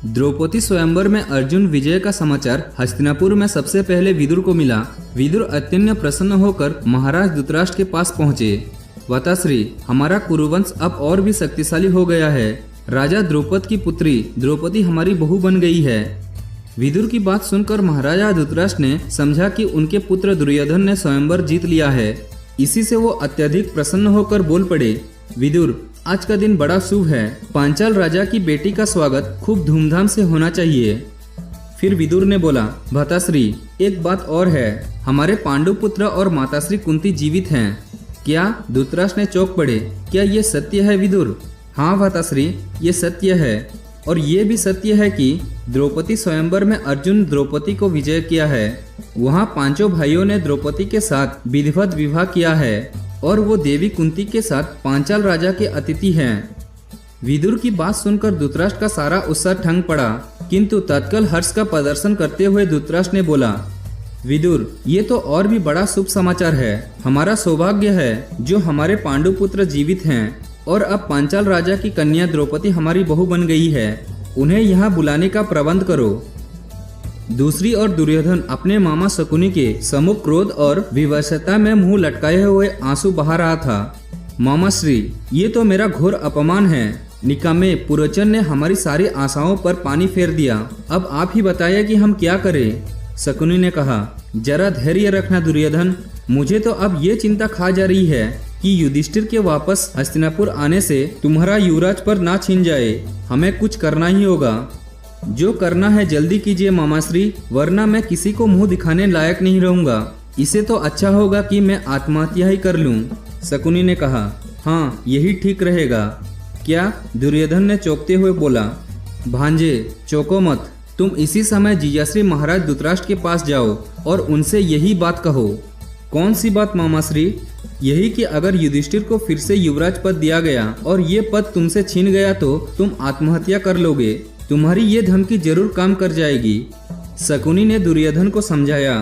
द्रौपदी स्वयंवर में अर्जुन विजय का समाचार हस्तिनापुर में सबसे पहले विदुर को मिला। विदुर अत्यंत प्रसन्न होकर महाराज धृतराष्ट्र के पास पहुँचे। वताश्री, हमारा कुरुवंश अब और भी शक्तिशाली हो गया है। राजा द्रौपद की पुत्री द्रौपदी हमारी बहू बन गई है। विदुर की बात सुनकर महाराजा धृतराष्ट्र ने समझा कि उनके पुत्र दुर्योधन ने स्वयंवर जीत लिया है। इसी से वो अत्यधिक प्रसन्न होकर बोल पड़े, विदुर, आज का दिन बड़ा शुभ है। पांचाल राजा की बेटी का स्वागत खूब धूमधाम से होना चाहिए। फिर विदुर ने बोला, भ्राताश्री, एक बात और है, हमारे पांडु पुत्र और माताश्री कुंती जीवित हैं। क्या? धृतराष्ट्र ने चौंक पड़े। क्या ये सत्य है विदुर? हाँ भ्राताश्री, ये सत्य है। और ये भी सत्य है कि द्रौपदी स्वयंवर में अर्जुन द्रौपदी को विजय किया है। वहाँ पांचों भाइयों ने द्रौपदी के साथ विधिवत विवाह किया है और वो देवी कुंती के साथ पांचाल राजा के अतिथि हैं। विदुर की बात सुनकर धृतराष्ट्र का सारा उत्साह ठंग पड़ा, किंतु तत्काल हर्ष का प्रदर्शन करते हुए धृतराष्ट्र ने बोला, विदुर, ये तो और भी बड़ा शुभ समाचार है। हमारा सौभाग्य है जो हमारे पांडु पुत्र जीवित हैं और अब पांचाल राजा की कन्या द्रौपदी हमारी बहू बन गई है। उन्हें यहाँ बुलाने का प्रबंध करो। दूसरी ओर दुर्योधन अपने मामा शकुनी के सम्मुख क्रोध और विवशता में मुंह लटकाए हुए आंसू बहा रहा था। मामा श्री, ये तो मेरा घोर अपमान है। निकामे, पुरोचन ने हमारी सारी आशाओं पर पानी फेर दिया। अब आप ही बताइए कि हम क्या करें। शकुनी ने कहा, जरा धैर्य रखना दुर्योधन। मुझे तो अब ये चिंता खा जा रही है कि युधिष्ठिर के वापस हस्तिनापुर आने से तुम्हारा युवराज पर ना छीन जाए। हमें कुछ करना ही होगा। जो करना है जल्दी कीजिए मामाश्री, वरना मैं किसी को मुंह दिखाने लायक नहीं रहूंगा। इसे तो अच्छा होगा कि मैं आत्महत्या ही कर लूं। शकुनी ने कहा, हाँ यही ठीक रहेगा। क्या? दुर्योधन ने चौंकते हुए बोला, भांजे चौंको मत। तुम इसी समय जीजाश्री महाराज धृतराष्ट्र के पास जाओ और उनसे यही बात कहो। कौन सी बात मामाश्री? यही कि अगर युधिष्ठिर को फिर से युवराज पद दिया गया और ये पद तुमसे छीन गया तो तुम आत्महत्या कर लोगे। तुम्हारी ये धमकी जरूर काम कर जाएगी। शकुनी ने दुर्योधन को समझाया।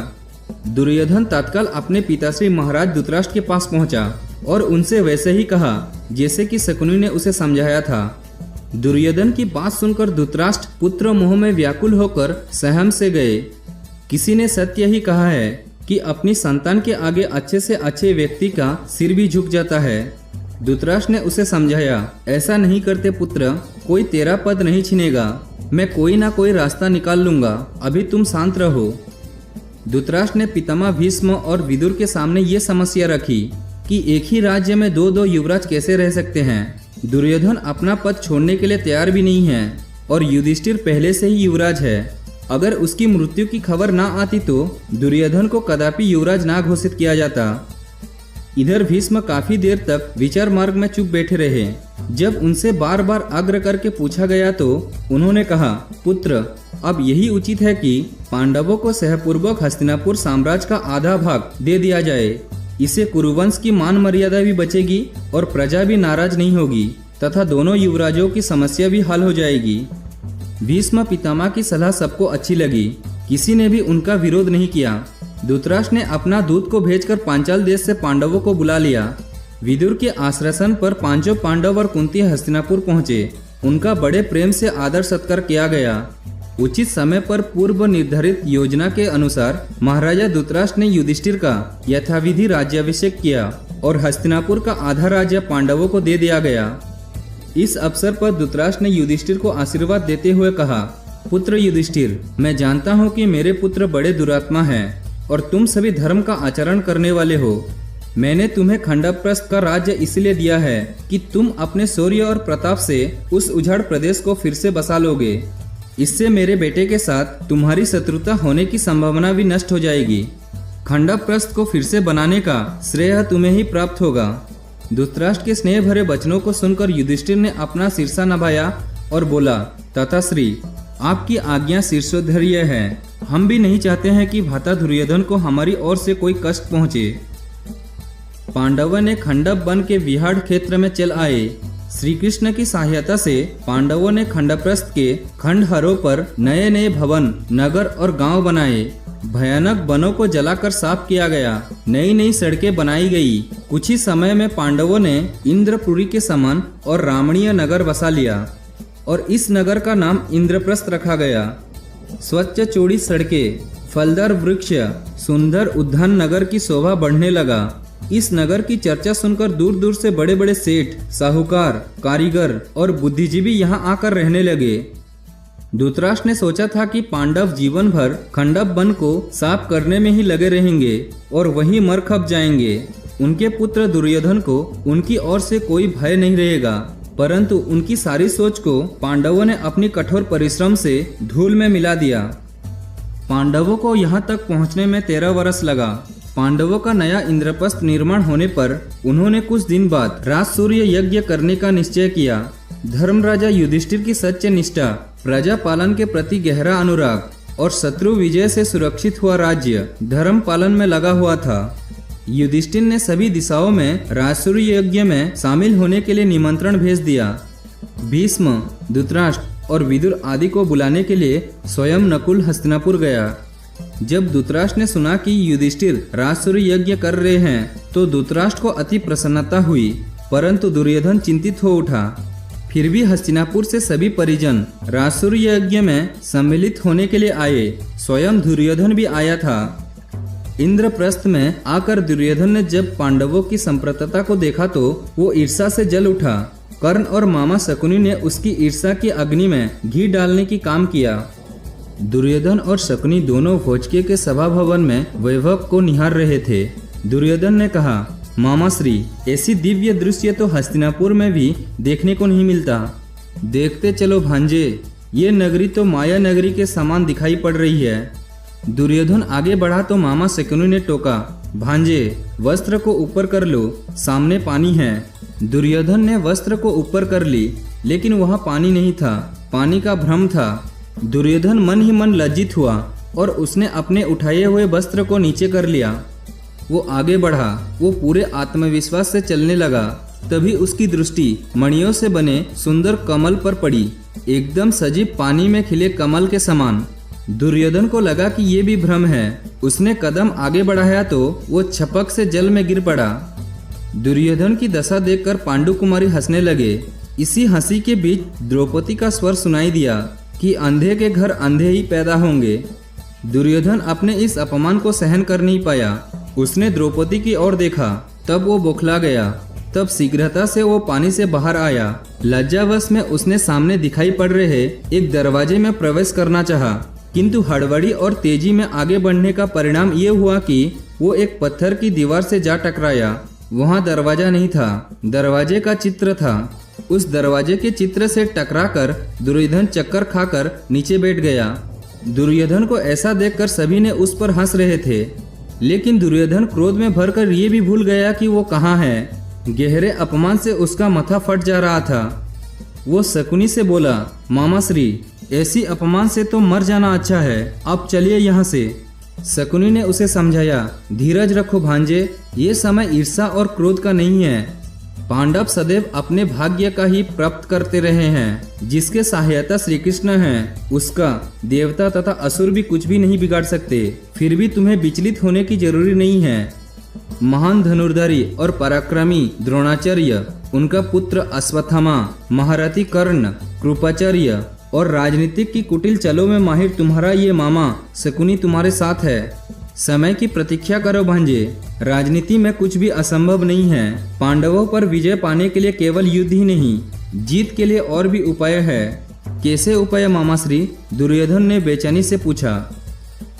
दुर्योधन तत्काल अपने पिताश्री महाराज धृतराष्ट्र के पास पहुंचा और उनसे वैसे ही कहा जैसे कि शकुनी ने उसे समझाया था। दुर्योधन की बात सुनकर धृतराष्ट्र पुत्र मोह में व्याकुल होकर सहम से गए। किसी ने सत्य ही कहा है कि अपनी संतान के आगे अच्छे से अच्छे व्यक्ति का सिर भी झुक जाता है। धृतराष्ट्र ने उसे समझाया, ऐसा नहीं करते पुत्र, कोई तेरा पद नहीं छीनेगा। मैं कोई ना कोई रास्ता निकाल लूंगा। अभी तुम शांत रहो। धृतराष्ट्र ने पितामह भीष्म और विदुर के सामने ये समस्या रखी कि एक ही राज्य में दो दो युवराज कैसे रह सकते हैं। दुर्योधन अपना पद छोड़ने के लिए तैयार भी नहीं है और युधिष्ठिर पहले से ही युवराज है। अगर उसकी मृत्यु की खबर ना आती तो दुर्योधन को कदापि युवराज ना घोषित किया जाता। इधर भीष्म काफी देर तक विचार मार्ग में चुप बैठे रहे। जब उनसे बार बार आग्रह करके पूछा गया तो उन्होंने कहा, पुत्र, अब यही उचित है कि पांडवों को सहपूर्वक हस्तिनापुर साम्राज्य का आधा भाग दे दिया जाए। इससे कुरुवंश की मान मर्यादा भी बचेगी और प्रजा भी नाराज नहीं होगी तथा दोनों युवराजों की समस्या भी हल हो जाएगी। भीष्म पितामह की सलाह सबको अच्छी लगी। किसी ने भी उनका विरोध नहीं किया। धृतराष्ट्र ने अपना दूत को भेजकर पांचाल देश से पांडवों को बुला लिया। विदुर के आश्वासन पर पांचों पांडव और कुंती हस्तिनापुर पहुंचे। उनका बड़े प्रेम से आदर सत्कार किया गया। उचित समय पर पूर्व निर्धारित योजना के अनुसार महाराजा धृतराष्ट्र ने युधिष्ठिर का यथाविधि राज्याभिषेक किया और हस्तिनापुर का आधा राज्य पांडवों को दे दिया गया। इस अवसर पर धृतराष्ट्र ने युधिष्ठिर को आशीर्वाद देते हुए कहा, पुत्र युधिष्ठिर, मैं जानता हूँ कि मेरे पुत्र बड़े दुरात्मा हैं और तुम सभी धर्म का आचरण करने वाले हो। मैंने तुम्हें खंडप्रस्थ का राज्य इसलिए दिया है कि तुम अपने शौर्य और प्रताप से उस उजाड़ प्रदेश को फिर से बसा लोगे। इससे मेरे बेटे के साथ तुम्हारी शत्रुता होने की संभावना भी नष्ट हो जाएगी। खंडप्रस्थ को फिर से बनाने का श्रेय तुम्हें ही प्राप्त होगा। धृतराष्ट्र के स्नेह भरे वचनों को सुनकर युधिष्ठिर ने अपना सिरसा नभाया और बोला, तथाश्री, आपकी आज्ञा शीर्षोद्धर्य है। हम भी नहीं चाहते हैं कि भ्राता दुर्योधन को हमारी ओर से कोई कष्ट पहुंचे। पांडवों ने खंडप वन के विहाड़ क्षेत्र में चल आए। श्री कृष्ण की सहायता से पांडवों ने खंडप्रस्थ के खंडहरों पर नए नए भवन, नगर और गांव बनाए। भयानक वनों को जलाकर साफ किया गया। नई नई सड़कें बनाई गई। कुछ ही समय में पांडवों ने इंद्रपुरी के समान और रामणीय नगर बसा लिया और इस नगर का नाम इंद्रप्रस्थ रखा गया। स्वच्छ चौड़ी सड़कें, फलदार वृक्ष, सुंदर उद्यान नगर की शोभा बढ़ने लगा। इस नगर की चर्चा सुनकर दूर दूर से बड़े बड़े सेठ, साहूकार, कारीगर और बुद्धिजीवी यहाँ आकर रहने लगे। धृतराष्ट्र ने सोचा था कि पांडव जीवन भर खंडव वन को साफ करने में ही लगे रहेंगे और वहीं मर खप जाएंगे। उनके पुत्र दुर्योधन को उनकी ओर से कोई भय नहीं रहेगा, परंतु उनकी सारी सोच को पांडवों ने अपनी कठोर परिश्रम से धूल में मिला दिया। पांडवों को यहाँ तक पहुँचने में 13 वर्ष लगा। पांडवों का नया इंद्रप्रस्थ निर्माण होने पर उन्होंने कुछ दिन बाद राजसूय यज्ञ करने का निश्चय किया। धर्मराजा युधिष्ठिर की सच्चे निष्ठा, प्रजा पालन के प्रति गहरा अनुराग और शत्रु विजय से सुरक्षित हुआ राज्य धर्म पालन में लगा हुआ था। युधिष्ठिर ने सभी दिशाओं में राजसूय यज्ञ में शामिल होने के लिए निमंत्रण भेज दिया। भीष्म, धृतराष्ट्र और विदुर आदि को बुलाने के लिए स्वयं नकुल हस्तिनापुर गया। जब धृतराष्ट्र ने सुना कि युधिष्ठिर राजसूय यज्ञ कर रहे हैं तो धृतराष्ट्र को अति प्रसन्नता हुई, परंतु दुर्योधन चिंतित हो उठा। फिर भी हस्तिनापुर से सभी परिजन राजसूय यज्ञ में सम्मिलित होने के लिए आए। स्वयं दुर्योधन भी आया था। इंद्रप्रस्थ में आकर दुर्योधन ने जब पांडवों की संप्रभुता को देखा तो वो ईर्ष्या से जल उठा। कर्ण और मामा शकुनि ने उसकी ईर्ष्या की अग्नि में घी डालने की काम किया। दुर्योधन और शकुनि दोनों भोजके के सभा भवन में वैभव को निहार रहे थे। दुर्योधन ने कहा, मामाश्री, ऐसी दिव्य दृश्य तो हस्तिनापुर में भी देखने को नहीं मिलता। देखते चलो भांजे, ये नगरी तो माया नगरी के समान दिखाई पड़ रही है। दुर्योधन आगे बढ़ा तो मामा शकुनि ने टोका, भांजे, वस्त्र को ऊपर कर लो, सामने पानी है। दुर्योधन ने वस्त्र को ऊपर कर ली, लेकिन वहाँ पानी नहीं था, पानी का भ्रम था। दुर्योधन मन ही मन लज्जित हुआ और उसने अपने उठाए हुए वस्त्र को नीचे कर लिया। वो आगे बढ़ा, वो पूरे आत्मविश्वास से चलने लगा। तभी उसकी दृष्टि मणियों से बने सुंदर कमल पर पड़ी, एकदम सजीव पानी में खिले कमल के समान। दुर्योधन को लगा कि ये भी भ्रम है। उसने कदम आगे बढ़ाया तो वो छपक से जल में गिर पड़ा। दुर्योधन की दशा देखकर पांडु कुमारी हंसने लगे। इसी हंसी के बीच द्रौपदी का स्वर सुनाई दिया कि अंधे के घर अंधे ही पैदा होंगे। दुर्योधन अपने इस अपमान को सहन कर नहीं पाया। उसने द्रौपदी की ओर देखा, तब वो बौखला गया। तब शीघ्रता से वो पानी से बाहर आया। लज्जावश में उसने सामने दिखाई पड़ रहे एक दरवाजे में प्रवेश करना चाहा, किंतु हड़बड़ी और तेजी में आगे बढ़ने का परिणाम ये हुआ कि वो एक पत्थर की दीवार से जा टकराया। वहाँ दरवाजा नहीं था, दरवाजे का चित्र था। उस दरवाजे के चित्र से टकराकर दुर्योधन चक्कर खाकर नीचे बैठ गया। दुर्योधन को ऐसा देखकर सभी ने उस पर हंस रहे थे, लेकिन दुर्योधन क्रोध में भरकर ये भी भूल गया कि वो कहाँ है। गहरे अपमान से उसका माथा फट जा रहा था। वो शकुनि से बोला, मामाश्री, ऐसी अपमान से तो मर जाना अच्छा है, अब चलिए यहाँ से। शकुनि ने उसे समझाया, धीरज रखो भांजे, ये समय ईर्ष्या और क्रोध का नहीं है। पांडव सदैव अपने भाग्य का ही प्राप्त करते रहे हैं। जिसके सहायता श्री कृष्ण हैं, उसका देवता तथा असुर भी कुछ भी नहीं बिगाड़ सकते। फिर भी तुम्हें विचलित होने की जरूरी नहीं है। महान धनुर्धारी और पराक्रमी द्रोणाचार्य, उनका पुत्र अश्वत्थामा, महारथी कर्ण, कृपाचार्य और राजनीतिक की कुटिल चालों में माहिर तुम्हारा ये मामा शकुनि तुम्हारे साथ है। समय की प्रतीक्षा करो भांजे, राजनीति में कुछ भी असंभव नहीं है। पांडवों पर विजय पाने के लिए केवल युद्ध ही नहीं, जीत के लिए और भी उपाय है। कैसे उपाय मामाश्री? दुर्योधन ने बेचैनी से पूछा।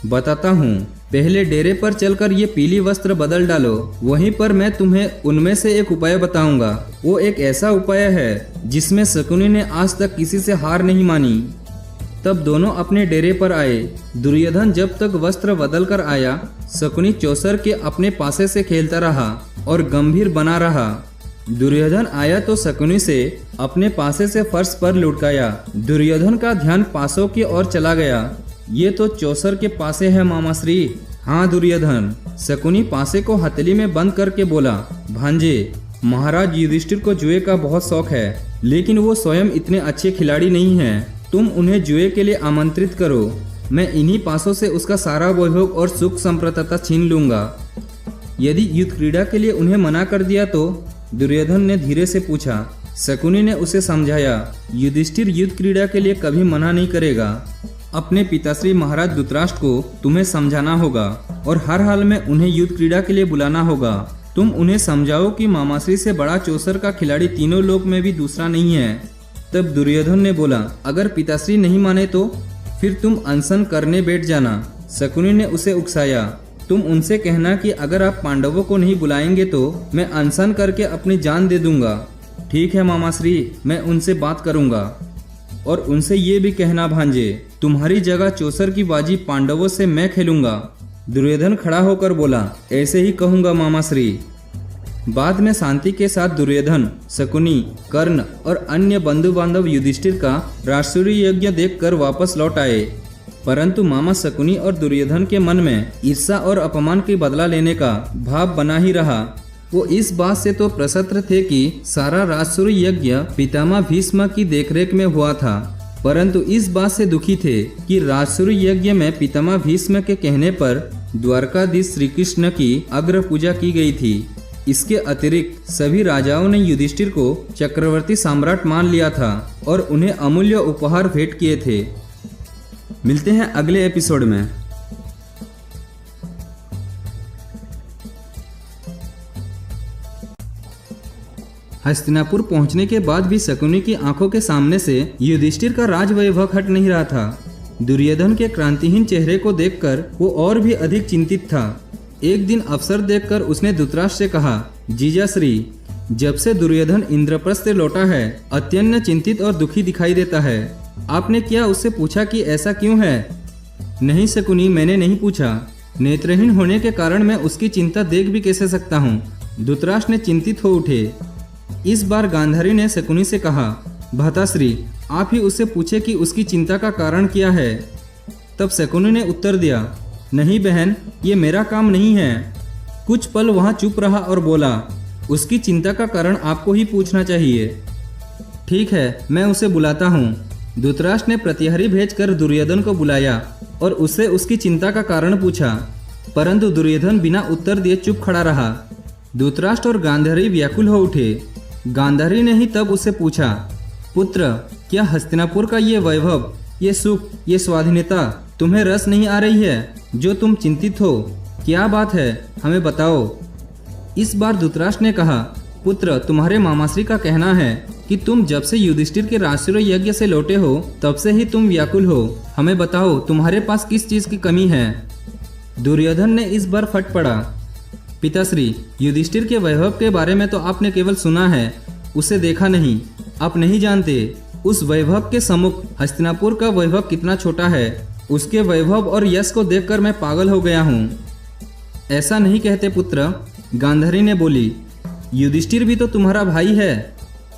बताता हूँ, पहले डेरे पर चलकर ये पीली वस्त्र बदल डालो, वहीं पर मैं तुम्हें उनमें से एक उपाय बताऊंगा। वो एक ऐसा उपाय है जिसमें शकुनि ने आज तक किसी से हार नहीं मानी। तब दोनों अपने डेरे पर आए। दुर्योधन जब तक वस्त्र बदल कर आया, शकुनि चौसर के अपने पासे से खेलता रहा और गंभीर बना रहा। दुर्योधन आया तो शकुनि से अपने पासे से फर्श पर लुढ़काया। दुर्योधन का ध्यान पासों की ओर चला गया। ये तो चौसर के पासे है मामाश्री। हाँ दुर्योधन। शकुनि पासे को हथेली में बंद करके बोला, भांजे, महाराज युधिष्ठिर को जुए का बहुत शौक है, लेकिन वो स्वयं इतने अच्छे खिलाड़ी नहीं हैं। तुम उन्हें जुए के लिए आमंत्रित करो, मैं इन्हीं पासों से उसका सारा वैभव और सुख संप्रभुता छीन लूंगा। यदि युद्ध क्रीड़ा के लिए उन्हें मना कर दिया तो? दुर्योधन ने धीरे से पूछा। शकुनी ने उसे समझाया, युधिष्ठिर युद्ध क्रीड़ा के लिए कभी मना नहीं करेगा। अपने पिताश्री महाराज धृतराष्ट्र को तुम्हें समझाना होगा और हर हाल में उन्हें युद्ध क्रीड़ा के लिए बुलाना होगा। तुम उन्हें समझाओ कि मामाश्री से बड़ा चौसर का खिलाड़ी तीनों लोक में भी दूसरा नहीं है। तब दुर्योधन ने बोला, अगर पिताश्री नहीं माने तो फिर तुम अनशन करने बैठ जाना। शकुनी ने उसे उकसाया, तुम उनसे कहना कि अगर आप पांडवों को नहीं बुलाएंगे तो मैं अनशन करके अपनी जान दे दूंगा। ठीक है मामाश्री, मैं उनसे बात करूंगा। और उनसे ये भी कहना भांजे, तुम्हारी जगह चौसर की बाजी पांडवों से मैं खेलूंगा। दुर्योधन खड़ा होकर बोला, ऐसे ही कहूंगा मामाश्री। बाद में शांति के साथ दुर्योधन, शकुनी, कर्ण और अन्य बंधु बांधव युधिष्ठिर का राजसूय यज्ञ देखकर वापस लौट आए। परंतु मामा शकुनी और दुर्योधन के मन में ईर्ष्या और अपमान की बदला लेने का भाव बना ही रहा। वो इस बात से तो प्रसन्न थे कि सारा राजसूय यज्ञ पितामह भीष्म की देखरेख में हुआ था, परंतु इस बात से दुखी थे कि राजसूय यज्ञ में पितामह भीष्म के कहने पर द्वारकाधीश श्री कृष्ण की अग्र पूजा की गई थी। इसके अतिरिक्त सभी राजाओं ने युधिष्ठिर को चक्रवर्ती सम्राट मान लिया था और उन्हें अमूल्य उपहार भेंट किए थे। मिलते हैं अगले एपिसोड में। हस्तिनापुर पहुंचने के बाद भी शकुनी की आंखों के सामने से युधिष्ठिर का राजवैभव हट नहीं रहा था। दुर्योधन के क्रांतिहीन चेहरे को देखकर वो और भी अधिक चिंतित था। एक दिन अवसर देखकर उसने धृतराष्ट्र से कहा, जीजाश्री, जब से दुर्योधन इंद्रप्रस्थ से लौटा है अत्यंत चिंतित और दुखी दिखाई देता है। आपने क्या उससे पूछा कि ऐसा क्यों है? नहीं शकुनी, मैंने नहीं पूछा। नेत्रहीन होने के कारण मैं उसकी चिंता देख भी कैसे सकता हूँ। धृतराष्ट्र ने चिंतित हो उठे। इस बार गांधारी ने शकुनी से कहा, भ्राताश्री, आप ही उससे पूछे कि उसकी चिंता का कारण क्या है। तब शकुनी ने उत्तर दिया, नहीं बहन, ये मेरा काम नहीं है। कुछ पल वहाँ चुप रहा और बोला, उसकी चिंता का कारण आपको ही पूछना चाहिए। ठीक है, मैं उसे बुलाता हूँ। धृतराष्ट्र ने प्रतिहारी भेजकर दुर्योधन को बुलाया और उससे उसकी चिंता का कारण पूछा, परंतु दुर्योधन बिना उत्तर दिए चुप खड़ा रहा। धृतराष्ट्र और गांधारी व्याकुल हो उठे। गांधारी ने ही तब उससे पूछा, पुत्र, क्या हस्तिनापुर का ये वैभव, ये सुख, ये स्वाधीनता तुम्हें रस नहीं आ रही है जो तुम चिंतित हो? क्या बात है, हमें बताओ। इस बार धृतराष्ट्र ने कहा, पुत्र, तुम्हारे मामाश्री का कहना है कि तुम जब से युधिष्ठिर के राजसूय यज्ञ से लौटे हो तब से ही तुम व्याकुल हो। हमें बताओ, तुम्हारे पास किस चीज की कमी है? दुर्योधन ने इस बार फट पड़ा, पिताश्री, युधिष्ठिर के वैभव के बारे में तो आपने केवल सुना है, उसे देखा नहीं। आप नहीं जानते उस वैभव के सम्मुख हस्तिनापुर का वैभव कितना छोटा है। उसके वैभव और यश को देखकर मैं पागल हो गया हूँ। ऐसा नहीं कहते पुत्र, गांधारी ने बोली, युधिष्ठिर भी तो तुम्हारा भाई है।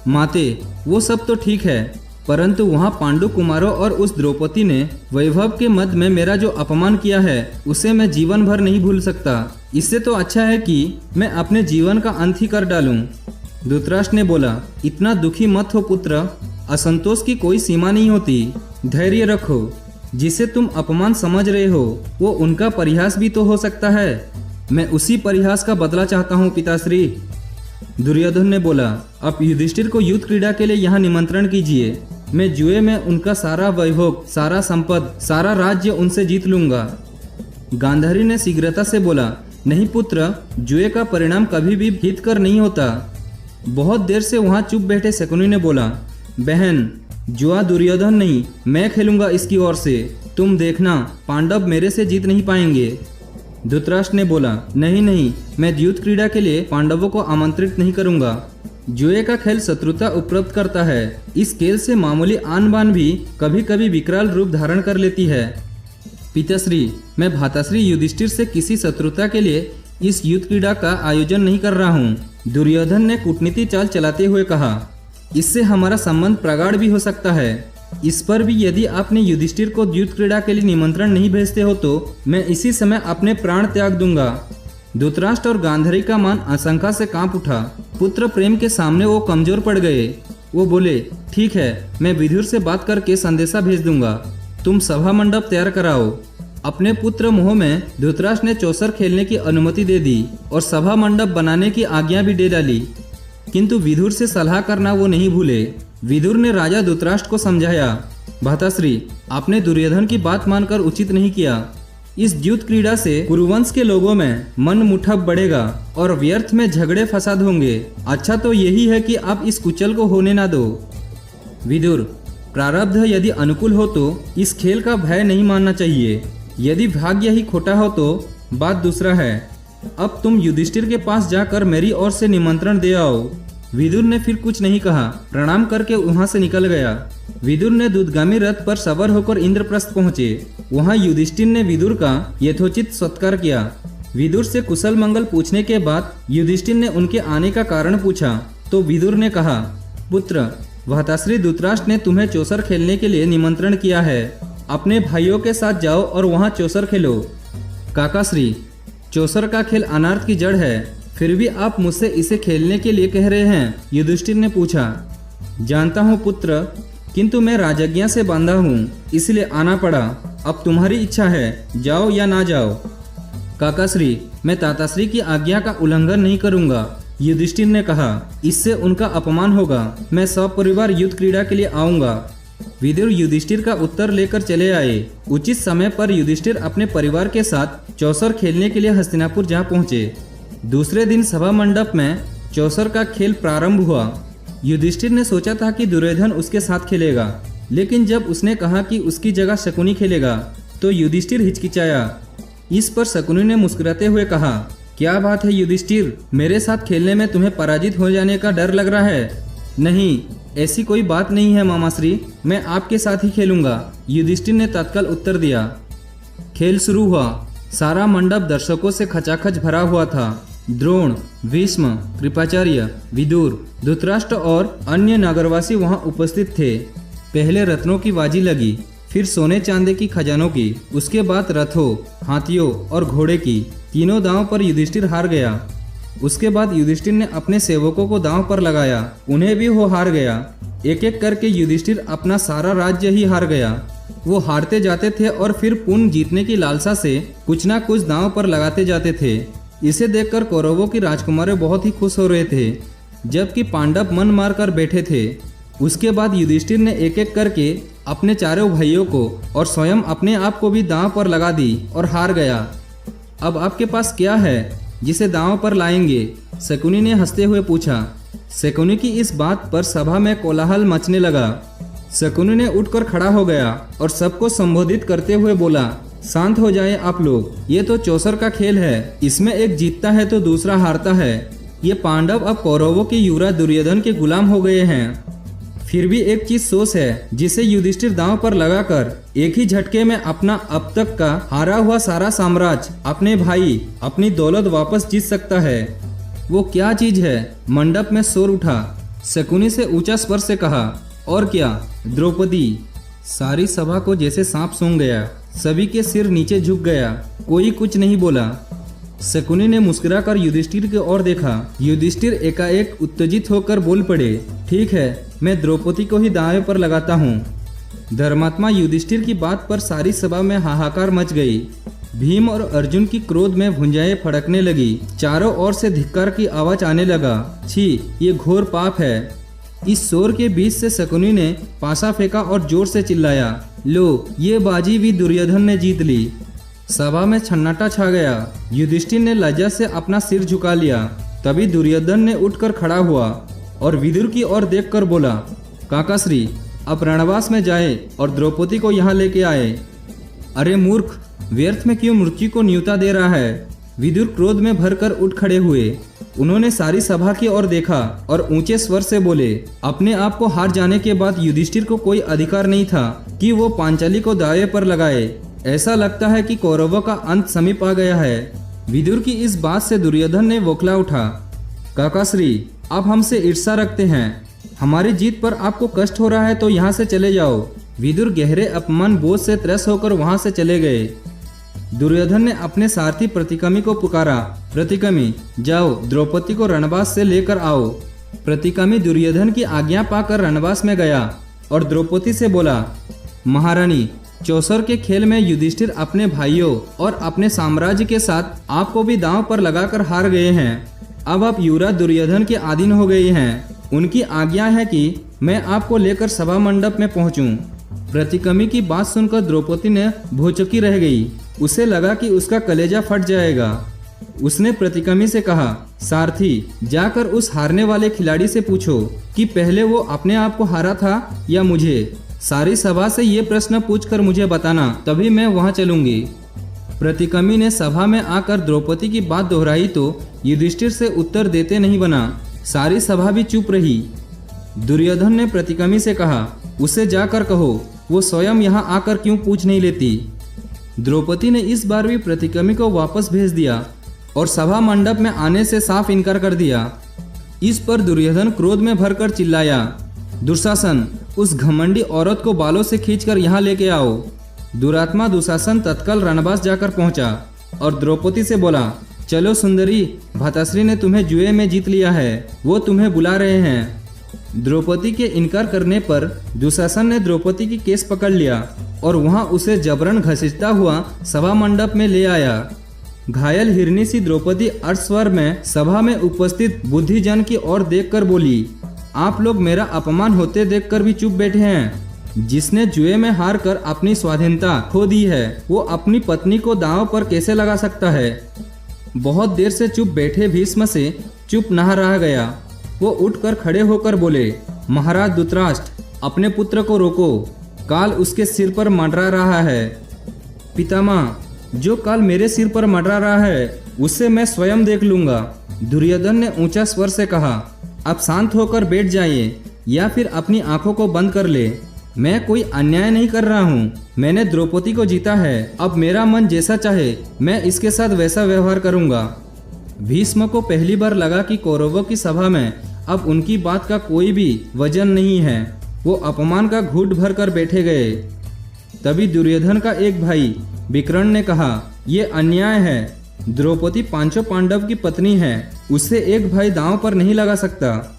माते, वो सब तो ठीक है, परंतु वहाँ पांडु कुमारों और उस द्रौपदी ने वैभव के मध्य में मेरा जो अपमान किया है उसे मैं जीवन भर नहीं भूल सकता। इससे तो अच्छा है कि मैं अपने जीवन का अंत ही कर डालूं। धृतराष्ट्र ने बोला, इतना दुखी मत हो पुत्र, असंतोष की कोई सीमा नहीं होती। धैर्य रखो। जिसे तुम अपमान समझ रहे हो वो उनका परिहास भी तो हो सकता है। मैं उसी परिहास का बदला चाहता हूँ पिताश्री। दुर्योधन ने बोला, आप युधिष्ठिर को युद्ध क्रीड़ा के लिए यहाँ निमंत्रण कीजिए। मैं जुए में उनका सारा वैभव, सारा संपद, सारा राज्य उनसे जीत लूंगा। गांधारी ने शीघ्रता से बोला, नहीं पुत्र, जुए का परिणाम कभी भी हितकर नहीं होता। बहुत देर से वहाँ चुप बैठे शकुनी ने बोला, बहन, जुआ दुर्योधन नहीं, मैं खेलूंगा इसकी ओर से। तुम देखना, पांडव मेरे से जीत नहीं पाएंगे। धृतराष्ट्र ने बोला, नहीं नहीं, मैं युद्ध क्रीड़ा के लिए पांडवों को आमंत्रित नहीं करूंगा। जुए का खेल शत्रुता उपलब्ध करता है। इस खेल से मामूली आन बान भी कभी कभी विकराल रूप धारण कर लेती है। पिताश्री, मैं भ्राताश्री युधिष्ठिर से किसी शत्रुता के लिए इस युद्ध क्रीड़ा का आयोजन नहीं कर रहा हूँ। दुर्योधन ने कूटनीति चाल चलाते हुए कहा, इससे हमारा संबंध प्रगाढ़ भी हो सकता है। इस पर भी यदि आपने युधिष्ठिर को युद्ध क्रीड़ा के लिए निमंत्रण नहीं भेजते हो तो मैं इसी समय अपने प्राण त्याग दूंगा। धृतराष्ट्र और गांधारी का मन आशंका से कांप उठा। पुत्र प्रेम के सामने वो कमजोर पड़ गए। वो बोले, ठीक है, मैं विदुर से बात करके संदेशा भेज दूंगा। तुम सभा मंडप तैयार कराओ। अपने पुत्र मोह में धृतराष्ट्र ने चौसर खेलने की अनुमति दे दी और सभा मंडप बनाने की आज्ञा भी दे डाली। किंतु विदुर से सलाह करना वो नहीं भूले। विदुर ने राजा धृतराष्ट्र को समझाया, भ्राताश्री, आपने दुर्योधन की बात मानकर उचित नहीं किया। इस द्यूत क्रीड़ा से कुरुवंश के लोगों में मन मुठभ बढ़ेगा और व्यर्थ में झगड़े फसाद होंगे। अच्छा तो यही है कि आप इस कुचल को होने ना दो। विदुर, प्रारब्ध यदि अनुकूल हो तो इस खेल का भय नहीं मानना चाहिए, यदि भाग्य ही खोटा हो तो बात दूसरा है। अब तुम युधिष्ठिर के पास जाकर मेरी ओर से निमंत्रण दे आओ। विदुर ने फिर कुछ नहीं कहा, प्रणाम करके वहां से निकल गया। विदुर ने दूतगामी रथ पर सवार होकर इंद्रप्रस्थ पहुंचे। वहां युधिष्ठिर ने विदुर का यथोचित सत्कार किया। विदुर से कुशल मंगल पूछने के बाद युधिष्ठिर ने उनके आने का कारण पूछा तो विदुर ने कहा, पुत्र, भ्राताश्री धृतराष्ट्र ने तुम्हें चौसर खेलने के लिए निमंत्रण किया है। अपने भाइयों के साथ जाओ और वहां चौसर खेलो। काकाश्री, चौसर का खेल अनर्थ की जड़ है, फिर भी आप मुझसे इसे खेलने के लिए कह रहे हैं? युधिष्ठिर ने पूछा। जानता हूँ पुत्र, किंतु मैं राजज्ञा से बांधा हूँ, इसलिए आना पड़ा। अब तुम्हारी इच्छा है, जाओ या ना जाओ। काकाश्री, मैं ताताश्री की आज्ञा का उल्लंघन नहीं करूँगा, युधिष्ठिर ने कहा। इससे उनका अपमान होगा। मैं सपरिवार युद्ध क्रीड़ा के लिए आऊँगा। विदुर युधिष्ठिर का उत्तर लेकर चले आए। उचित समय पर युधिष्ठिर अपने परिवार के साथ चौसर खेलने के लिए हस्तिनापुर जा पहुँचे। दूसरे दिन सभा मंडप में चौसर का खेल प्रारंभ हुआ। युधिष्ठिर ने सोचा था कि दुर्योधन उसके साथ खेलेगा, लेकिन जब उसने कहा कि उसकी जगह शकुनी खेलेगा तो युधिष्ठिर हिचकिचाया। इस पर शकुनी ने मुस्कुराते हुए कहा, क्या बात है युधिष्ठिर, मेरे साथ खेलने में तुम्हें पराजित हो जाने का डर लग रहा है? नहीं, ऐसी कोई बात नहीं है मामाश्री, मैं आपके साथ ही खेलूंगा, युधिष्ठिर ने तत्काल उत्तर दिया। खेल शुरू हुआ। सारा मंडप दर्शकों से खचाखच भरा हुआ था। द्रोण, भीष्म, कृपाचार्य, विदुर, धृतराष्ट्र और अन्य नगरवासी वहां उपस्थित थे। पहले रत्नों की बाजी लगी, फिर सोने चांदी की खजानों की, उसके बाद रथों, हाथियों और घोड़े की। तीनों दांव पर युधिष्ठिर हार गया। उसके बाद युधिष्ठिर ने अपने सेवकों को दांव पर लगाया, उन्हें भी वो हार गया। एक एक करके युधिष्ठिर अपना सारा राज्य ही हार गया। वो हारते जाते थे और फिर पुनः जीतने की लालसा से कुछ ना कुछ दांव पर लगाते जाते थे। इसे देखकर कौरवों की राजकुमारी बहुत ही खुश हो रहे थे, जबकि पांडव मन मारकर बैठे थे। उसके बाद युधिष्ठिर ने एक एक करके अपने चारों भाइयों को और स्वयं अपने आप को भी दांव पर लगा दी और हार गया। अब आपके पास क्या है जिसे दांव पर लाएंगे? शकुनी ने हंसते हुए पूछा। शकुनी की इस बात पर सभा में कोलाहल मचने लगा। शकुनी ने उठकर खड़ा हो गया और सबको संबोधित करते हुए बोला, शांत हो जाए आप लोग, ये तो चौसर का खेल है, इसमें एक जीतता है तो दूसरा हारता है। ये पांडव अब कौरवों के युवराज दुर्योधन के गुलाम हो गए हैं। फिर भी एक चीज सोच है जिसे युधिष्ठिर दांव पर लगाकर एक ही झटके में अपना अब तक का हारा हुआ सारा साम्राज्य, अपने भाई, अपनी दौलत वापस जीत सकता है। वो क्या चीज है? मंडप में शोर उठा। शकुनी से ऊंचा स्वर से कहा, और क्या? द्रौपदी। सारी सभा को जैसे सांप सूंघ गया, सभी के सिर नीचे झुक गया, कोई कुछ नहीं बोला। शकुनी ने मुस्कुराकर युधिष्ठिर की ओर देखा। युधिष्ठिर एकाएक उत्तेजित होकर बोल पड़े, ठीक है, मैं द्रौपदी को ही दांव पर लगाता हूँ। धर्मात्मा युधिष्ठिर की बात पर सारी सभा में हाहाकार मच गई। भीम और अर्जुन की क्रोध में भुंजाएं फड़कने लगी। चारों ओर से धिक्कार की आवाज आने लगा। छी, ये घोर पाप है। इस शोर के बीच से शकुनी ने पासा फेंका और जोर से चिल्लाया, लो, ये बाजी भी दुर्योधन ने जीत ली। सभा में सन्नाटा छा गया। युधिष्ठिर ने लज्जा से अपना सिर झुका लिया। तभी दुर्योधन ने उठकर खड़ा हुआ और विदुर की ओर देखकर बोला, काकाश्री, अब रणवास में जाए और द्रौपदी को यहाँ लेके आए। अरे मूर्ख, व्यर्थ में क्यों मृत्यु को न्यूता दे रहा है? विदुर क्रोध में भरकर उठ खड़े हुए। उन्होंने सारी सभा की ओर देखा और ऊंचे स्वर से बोले, अपने आप को हार जाने के बाद युधिष्ठिर को कोई अधिकार नहीं था कि वो पांचाली को दावे पर लगाए। ऐसा लगता है कि कौरवों का अंत समीप आ गया है। विदुर की इस बात से दुर्योधन ने बौखला उठा। काकाश्री, आप हमसे ईर्ष्या रखते हैं। हमारी जीत पर आपको कष्ट हो रहा है तो यहाँ से चले जाओ। विदुर गहरे अपमान बोझ से त्रस्त होकर वहां से चले गए। दुर्योधन ने अपने सारथी प्रतिकमी को पुकारा, प्रतिकमी, जाओ द्रौपदी को रणवास से लेकर आओ। प्रतिकमी दुर्योधन की आज्ञा पाकर रणवास में गया और द्रौपदी से बोला, महारानी, चौसर के खेल में युधिष्ठिर अपने भाइयों और अपने साम्राज्य के साथ आपको भी दांव पर लगाकर हार गए हैं। अब आप युवराज दुर्योधन के अधीन हो गए हैं। उनकी आज्ञा है कि मैं आपको लेकर सभा मंडप में पहुंचूं। प्रतिकमी की बात सुनकर द्रौपदी ने भौचकी रह गई। उसे लगा कि उसका कलेजा फट जाएगा। उसने प्रतिकमी से कहा, सारथी, जाकर उस हारने वाले खिलाड़ी से पूछो कि पहले वो अपने आप को हारा था या मुझे। सारी सभा से ये प्रश्न पूछकर मुझे बताना, तभी मैं वहां चलूंगी। प्रतिकमी ने सभा में आकर द्रौपदी की बात दोहराई तो युधिष्ठिर से उत्तर देते नहीं बना। सारी सभा भी चुप रही। दुर्योधन ने प्रतिकमी से कहा, उसे जाकर कहो वो स्वयं यहाँ आकर क्यों पूछ नहीं लेती। द्रौपदी ने इस बार भी प्रतिकमी को वापस भेज दिया और सभा मंडप में आने से साफ इनकार कर दिया। इस पर दुर्योधन क्रोध में भरकर चिल्लाया, दुशासन, उस घमंडी औरत को बालों से खींचकर यहाँ लेके आओ। दुरात्मा दुशासन तत्काल रणबास जाकर पहुंचा और द्रौपदी से बोला, चलो सुंदरी, भ्राताश्री ने तुम्हें जुए में जीत लिया है, वो तुम्हें बुला रहे हैं। द्रौपदी के इनकार करने पर दुशासन ने द्रौपदी की केस पकड़ लिया और वहां उसे जबरन घसीटता हुआ सभा मंडप में ले आया। घायल हिरनी सी द्रौपदी अर्धस्वर में सभा में उपस्थित बुद्धिजन की ओर देखकर बोली, आप लोग मेरा अपमान होते देखकर भी चुप बैठे हैं। जिसने जुए में हार कर अपनी स्वाधीनता खो दी है, वो अपनी पत्नी को दांव पर कैसे लगा सकता है। बहुत देर से चुप बैठे भीष्म से चुप न रहा गया। वो उठकर खड़े होकर बोले, महाराज धृतराष्ट्र, अपने पुत्र को रोको, काल उसके सिर पर मंडरा रहा है। पितामह, जो काल मेरे सिर पर मंडरा रहा है उससे मैं स्वयं देख लूंगा। दुर्योधन ने ऊंचा स्वर से कहा, अब शांत होकर बैठ जाइए या फिर अपनी आंखों को बंद कर ले। मैं कोई अन्याय नहीं कर रहा हूँ। मैंने द्रौपदी को जीता है। अब मेरा मन जैसा चाहे मैं इसके साथ वैसा व्यवहार करूंगा। भीष्म को पहली बार लगा कि कौरवों की सभा में अब उनकी बात का कोई भी वजन नहीं है। वो अपमान का घूंट भर कर बैठे गए। तभी दुर्योधन का एक भाई विकर्ण ने कहा, ये अन्याय है। द्रौपदी पांचों पांडव की पत्नी है, उससे एक भाई दांव पर नहीं लगा सकता।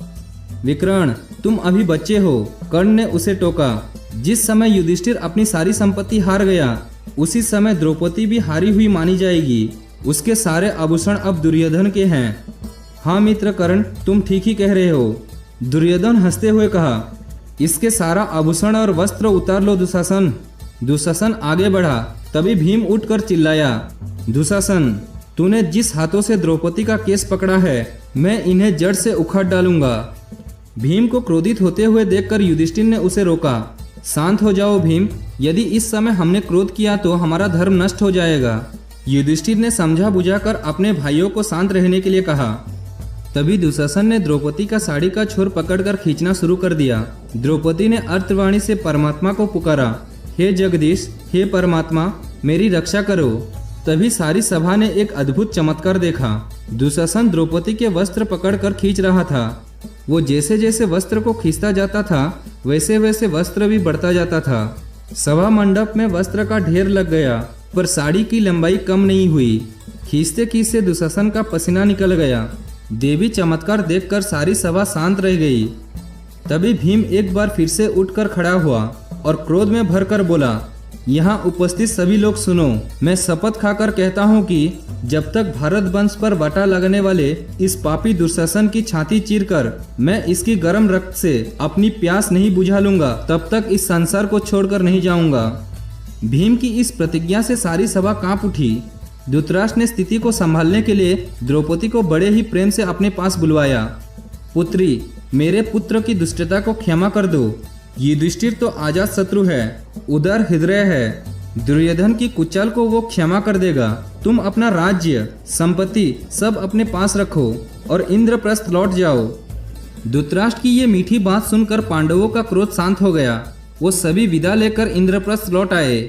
विकर्ण, तुम अभी बच्चे हो, कर्ण ने उसे टोका। जिस समय युधिष्ठिर अपनी सारी संपत्ति हार गया, उसी समय द्रौपदी भी हारी हुई मानी जाएगी। उसके सारे आभूषण अब दुर्योधन के हैं। हाँ मित्र कर्ण, तुम ठीक ही कह रहे हो। दुर्योधन हंसते हुए कहा, इसके सारा आभूषण और वस्त्र उतार लो दुशासन। दुशासन आगे बढ़ा। तभी भीम उठकर चिल्लाया, दुशासन, तूने जिस हाथों से द्रौपदी का केस पकड़ा है, मैं इन्हें जड़ से उखाड़ डालूंगा। भीम को क्रोधित होते हुए देखकर युधिष्ठिर ने उसे रोका। शांत हो जाओ भीम, यदि इस समय हमने क्रोध किया तो हमारा धर्म नष्ट हो जाएगा। युधिष्ठिर ने समझा बुझाकर अपने भाइयों को शांत रहने के लिए कहा। तभी दुशासन ने द्रौपदी का साड़ी का छोर पकड़कर खींचना शुरू कर दिया। द्रौपदी ने अर्तवाणी से परमात्मा को पुकारा, हे जगदीश, हे परमात्मा, मेरी रक्षा करो। तभी सारी सभा ने एक अद्भुत चमत्कार देखा। दुशासन द्रौपदी के वस्त्र पकड़कर खींच रहा था। वो जैसे जैसे वस्त्र को खींचता जाता था, वैसे वैसे वस्त्र भी बढ़ता जाता था। सभा मंडप में वस्त्र का ढेर लग गया, पर साड़ी की लंबाई कम नहीं हुई। खींचते खींचते दुशासन का पसीना निकल गया। देवी चमत्कार देखकर सारी सभा शांत रह गई। तभी भीम एक बार फिर से उठकर खड़ा हुआ और क्रोध में भरकर बोला, यहाँ उपस्थित सभी लोग सुनो, मैं शपथ खाकर कहता हूँ कि जब तक भारत वंश पर वटा लगने वाले इस पापी दुशासन की छाती चीरकर मैं इसकी गर्म रक्त से अपनी प्यास नहीं बुझा लूंगा, तब तक इस संसार को छोड़कर नहीं जाऊंगा। भीम की इस प्रतिज्ञा से सारी सभा कांप उठी। धृतराष्ट्र ने स्थिति को संभालने के लिए द्रौपदी को बड़े ही प्रेम से अपने पास बुलवाया। पुत्री, मेरे पुत्र की दुष्टता को क्षमा कर दो। युधिष्ठिर तो आजाद शत्रु है, उदार हृदय है। दुर्योधन की कुचाल को वो क्षमा कर देगा। तुम अपना राज्य, संपत्ति सब अपने पास रखो और इंद्रप्रस्थ लौट जाओ। धृतराष्ट्र की ये मीठी बात सुनकर पांडवों का क्रोध शांत हो गया। वो सभी विदा लेकर इंद्रप्रस्थ लौट आए।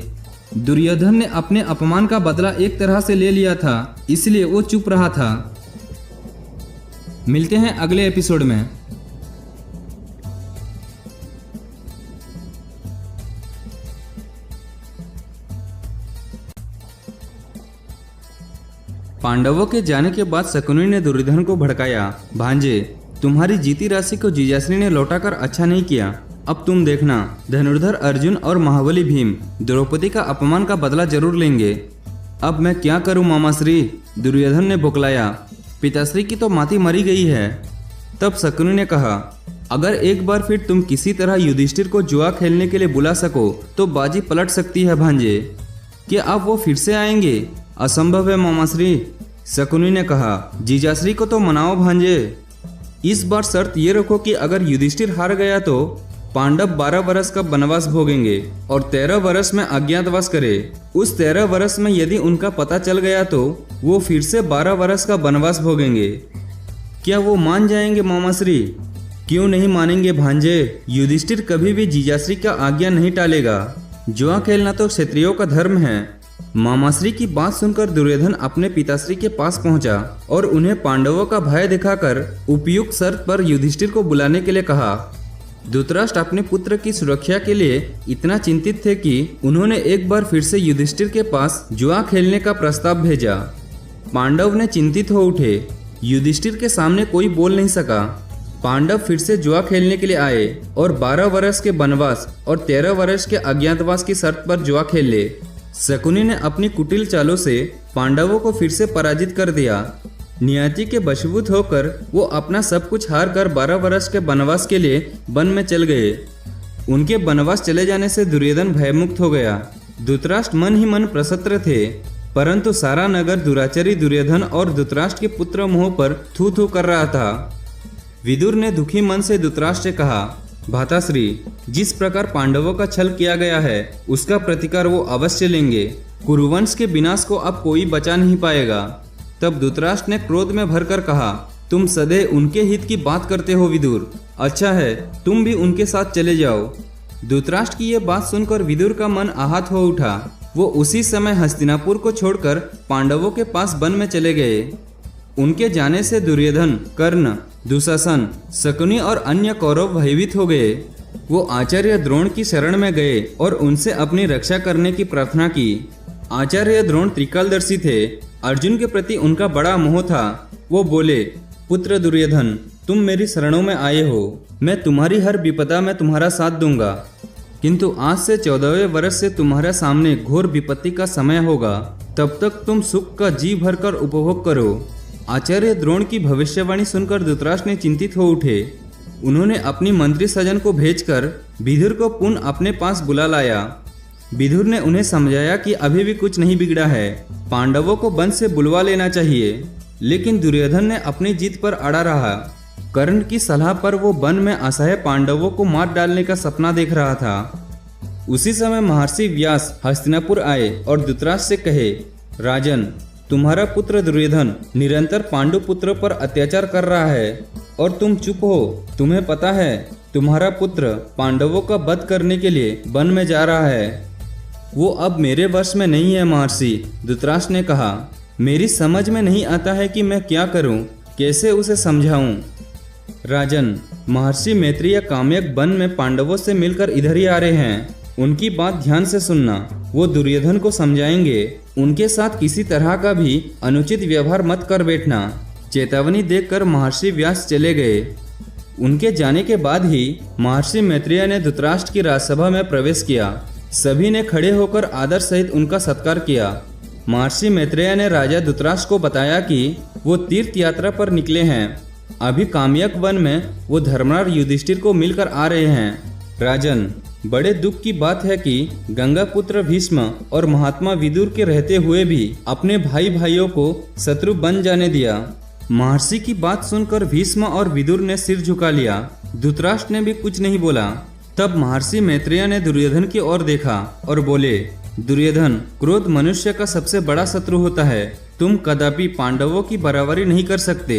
दुर्योधन ने अपने अपमान का बदला एक तरह से ले लिया था, इसलिए वो चुप रहा था। मिलते हैं अगले एपिसोड में। पांडवों के जाने के बाद शकुनी ने दुर्योधन को भड़काया, भांजे, तुम्हारी जीती राशि को जीजाश्री ने लौटाकर अच्छा नहीं किया। अब तुम देखना, धनुर्धर अर्जुन और महाबली भीम द्रौपदी का अपमान का बदला जरूर लेंगे। अब मैं क्या करूं मामाश्री? दुर्योधन ने बौखलाया। पिताश्री की तो माती मरी गई है। तब शकुनी ने कहा, अगर एक बार फिर तुम किसी तरह युधिष्ठिर को जुआ खेलने के लिए बुला सको तो बाजी पलट सकती है भांजे। क्या अब वो फिर से आएंगे? असंभव है मामाश्री। शकुनी ने कहा, जीजाश्री को तो मनाओ भांजे। इस बार शर्त ये रखो कि अगर युधिष्ठिर हार गया तो पांडव 12 वर्ष का वनवास भोगेंगे और 13 वर्ष में अज्ञातवास करे। उस 13 वर्ष में यदि उनका पता चल गया तो वो फिर से 12 वर्ष का वनवास भोगेंगे। क्या वो मान जाएंगे मामाश्री? क्यों नहीं मानेंगे भांजे? युधिष्ठिर कभी भी जीजाश्री का आज्ञा नहीं टालेगा। जुआ खेलना तो क्षत्रियों का धर्म है। मामाश्री की बात सुनकर दुर्योधन अपने पिताश्री के पास पहुंचा और उन्हें पांडवों का भय दिखाकर उपयुक्त शर्त पर युधिष्ठिर को बुलाने के लिए कहा। धृतराष्ट्र अपने पुत्र की सुरक्षा के लिए इतना चिंतित थे कि उन्होंने एक बार फिर से युधिष्ठिर के पास जुआ खेलने का प्रस्ताव भेजा। पांडव ने चिंतित हो उठे। युधिष्ठिर के सामने कोई बोल नहीं सका। पांडव फिर से जुआ खेलने के लिए आए और 12 वर्ष के वनवास और 13 वर्ष के अज्ञातवास की शर्त पर जुआ खेल ले। शकुनी ने अपनी कुटिल चालों से पांडवों को फिर से पराजित कर दिया। नियति के वशीभूत होकर वो अपना सब कुछ हार कर 12 वर्ष के वनवास के लिए वन में चल गए। उनके वनवास चले जाने से दुर्योधन भयमुक्त हो गया। धृतराष्ट्र मन ही मन प्रसन्न थे, परंतु सारा नगर दुराचारी दुर्योधन और धृतराष्ट्र के पुत्र मोह पर थू थू कर रहा था। विदुर ने दुखी मन से धृतराष्ट्र से कहा, भ्राताश्री, जिस प्रकार पांडवों का छल किया गया है उसका प्रतिकार वो अवश्य लेंगे। कुरुवंश के विनाश को अब कोई बचा नहीं पाएगा। तब धृतराष्ट्र ने क्रोध में भरकर कहा, तुम सदैव उनके हित की बात करते हो विदुर। अच्छा है, तुम भी उनके साथ चले जाओ। धृतराष्ट्र की यह बात सुनकर विदुर का मन आहत हो उठा। वो उसी समय हस्तिनापुर को छोड़कर पांडवों के पास वन में चले गए। उनके जाने से दुर्योधन, कर्ण, दुशासन, शकुनी और अन्य कौरव भयभीत हो गए। वो आचार्य द्रोण की शरण में गए और उनसे अपनी रक्षा करने की प्रार्थना की। आचार्य द्रोण त्रिकालदर्शी थे। अर्जुन के प्रति उनका बड़ा मोह था। वो बोले, पुत्र दुर्योधन, तुम मेरी शरणों में आए हो। मैं तुम्हारी हर विपदा में तुम्हारा साथ दूंगा, किंतु आज से 14वें वर्ष से तुम्हारे सामने घोर विपत्ति का समय होगा। तब तक तुम सुख का जी भरकर उपभोग करो। आचार्य द्रोण की भविष्यवाणी सुनकर धृतराष्ट्र ने चिंतित हो उठे। उन्होंने अपनी मंत्री सजन को भेजकर विदुर को पुनः अपने पास बुला लाया। विदुर ने उन्हें समझाया कि अभी भी कुछ नहीं बिगड़ा है, पांडवों को वन से बुलवा लेना चाहिए। लेकिन दुर्योधन ने अपनी जीत पर अड़ा रहा। कर्ण की सलाह पर वो वन में असहाय पांडवों को मार डालने का सपना देख रहा था। उसी समय महर्षि व्यास हस्तिनापुर आए और धृतराष्ट्र से कहे, राजन, तुम्हारा पुत्र दुर्योधन निरंतर पांडु पुत्रों पर अत्याचार कर रहा है और तुम चुप हो। तुम्हें पता है तुम्हारा पुत्र पांडवों का वध करने के लिए वन में जा रहा है। वो अब मेरे वश में नहीं है महर्षि। धृतराष्ट्र ने कहा, मेरी समझ में नहीं आता है कि मैं क्या करूं, कैसे उसे समझाऊं। राजन, महर्षि मैत्रेय काम्यक वन में पांडवों से मिलकर इधर ही आ रहे हैं। उनकी बात ध्यान से सुनना। वो दुर्योधन को समझाएंगे। उनके साथ किसी तरह का भी अनुचित व्यवहार मत कर बैठना। चेतावनी देकर महर्षि व्यास चले गए। उनके जाने के बाद ही महर्षि मैत्रेय ने धृतराष्ट्र की राजसभा में प्रवेश किया। सभी ने खड़े होकर आदर सहित उनका सत्कार किया। महर्षि मैत्रेय ने राजा धृतराष्ट्र को बताया कि वो तीर्थ यात्रा पर निकले हैं। अभी काम्यक वन में वो धर्मराज युधिष्ठिर को मिलकर आ रहे हैं। राजन, बड़े दुख की बात है कि गंगा पुत्र भीष्म और महात्मा विदुर के रहते हुए भी अपने भाई भाइयों को शत्रु बन जाने दिया। महर्षि की बात सुनकर भीष्म और विदुर ने सिर झुका लिया। धृतराष्ट्र ने भी कुछ नहीं बोला। तब महर्षि मैत्रेय ने दुर्योधन की ओर देखा और बोले, दुर्योधन, क्रोध मनुष्य का सबसे बड़ा शत्रु होता है। तुम कदापि पांडवों की बराबरी नहीं कर सकते।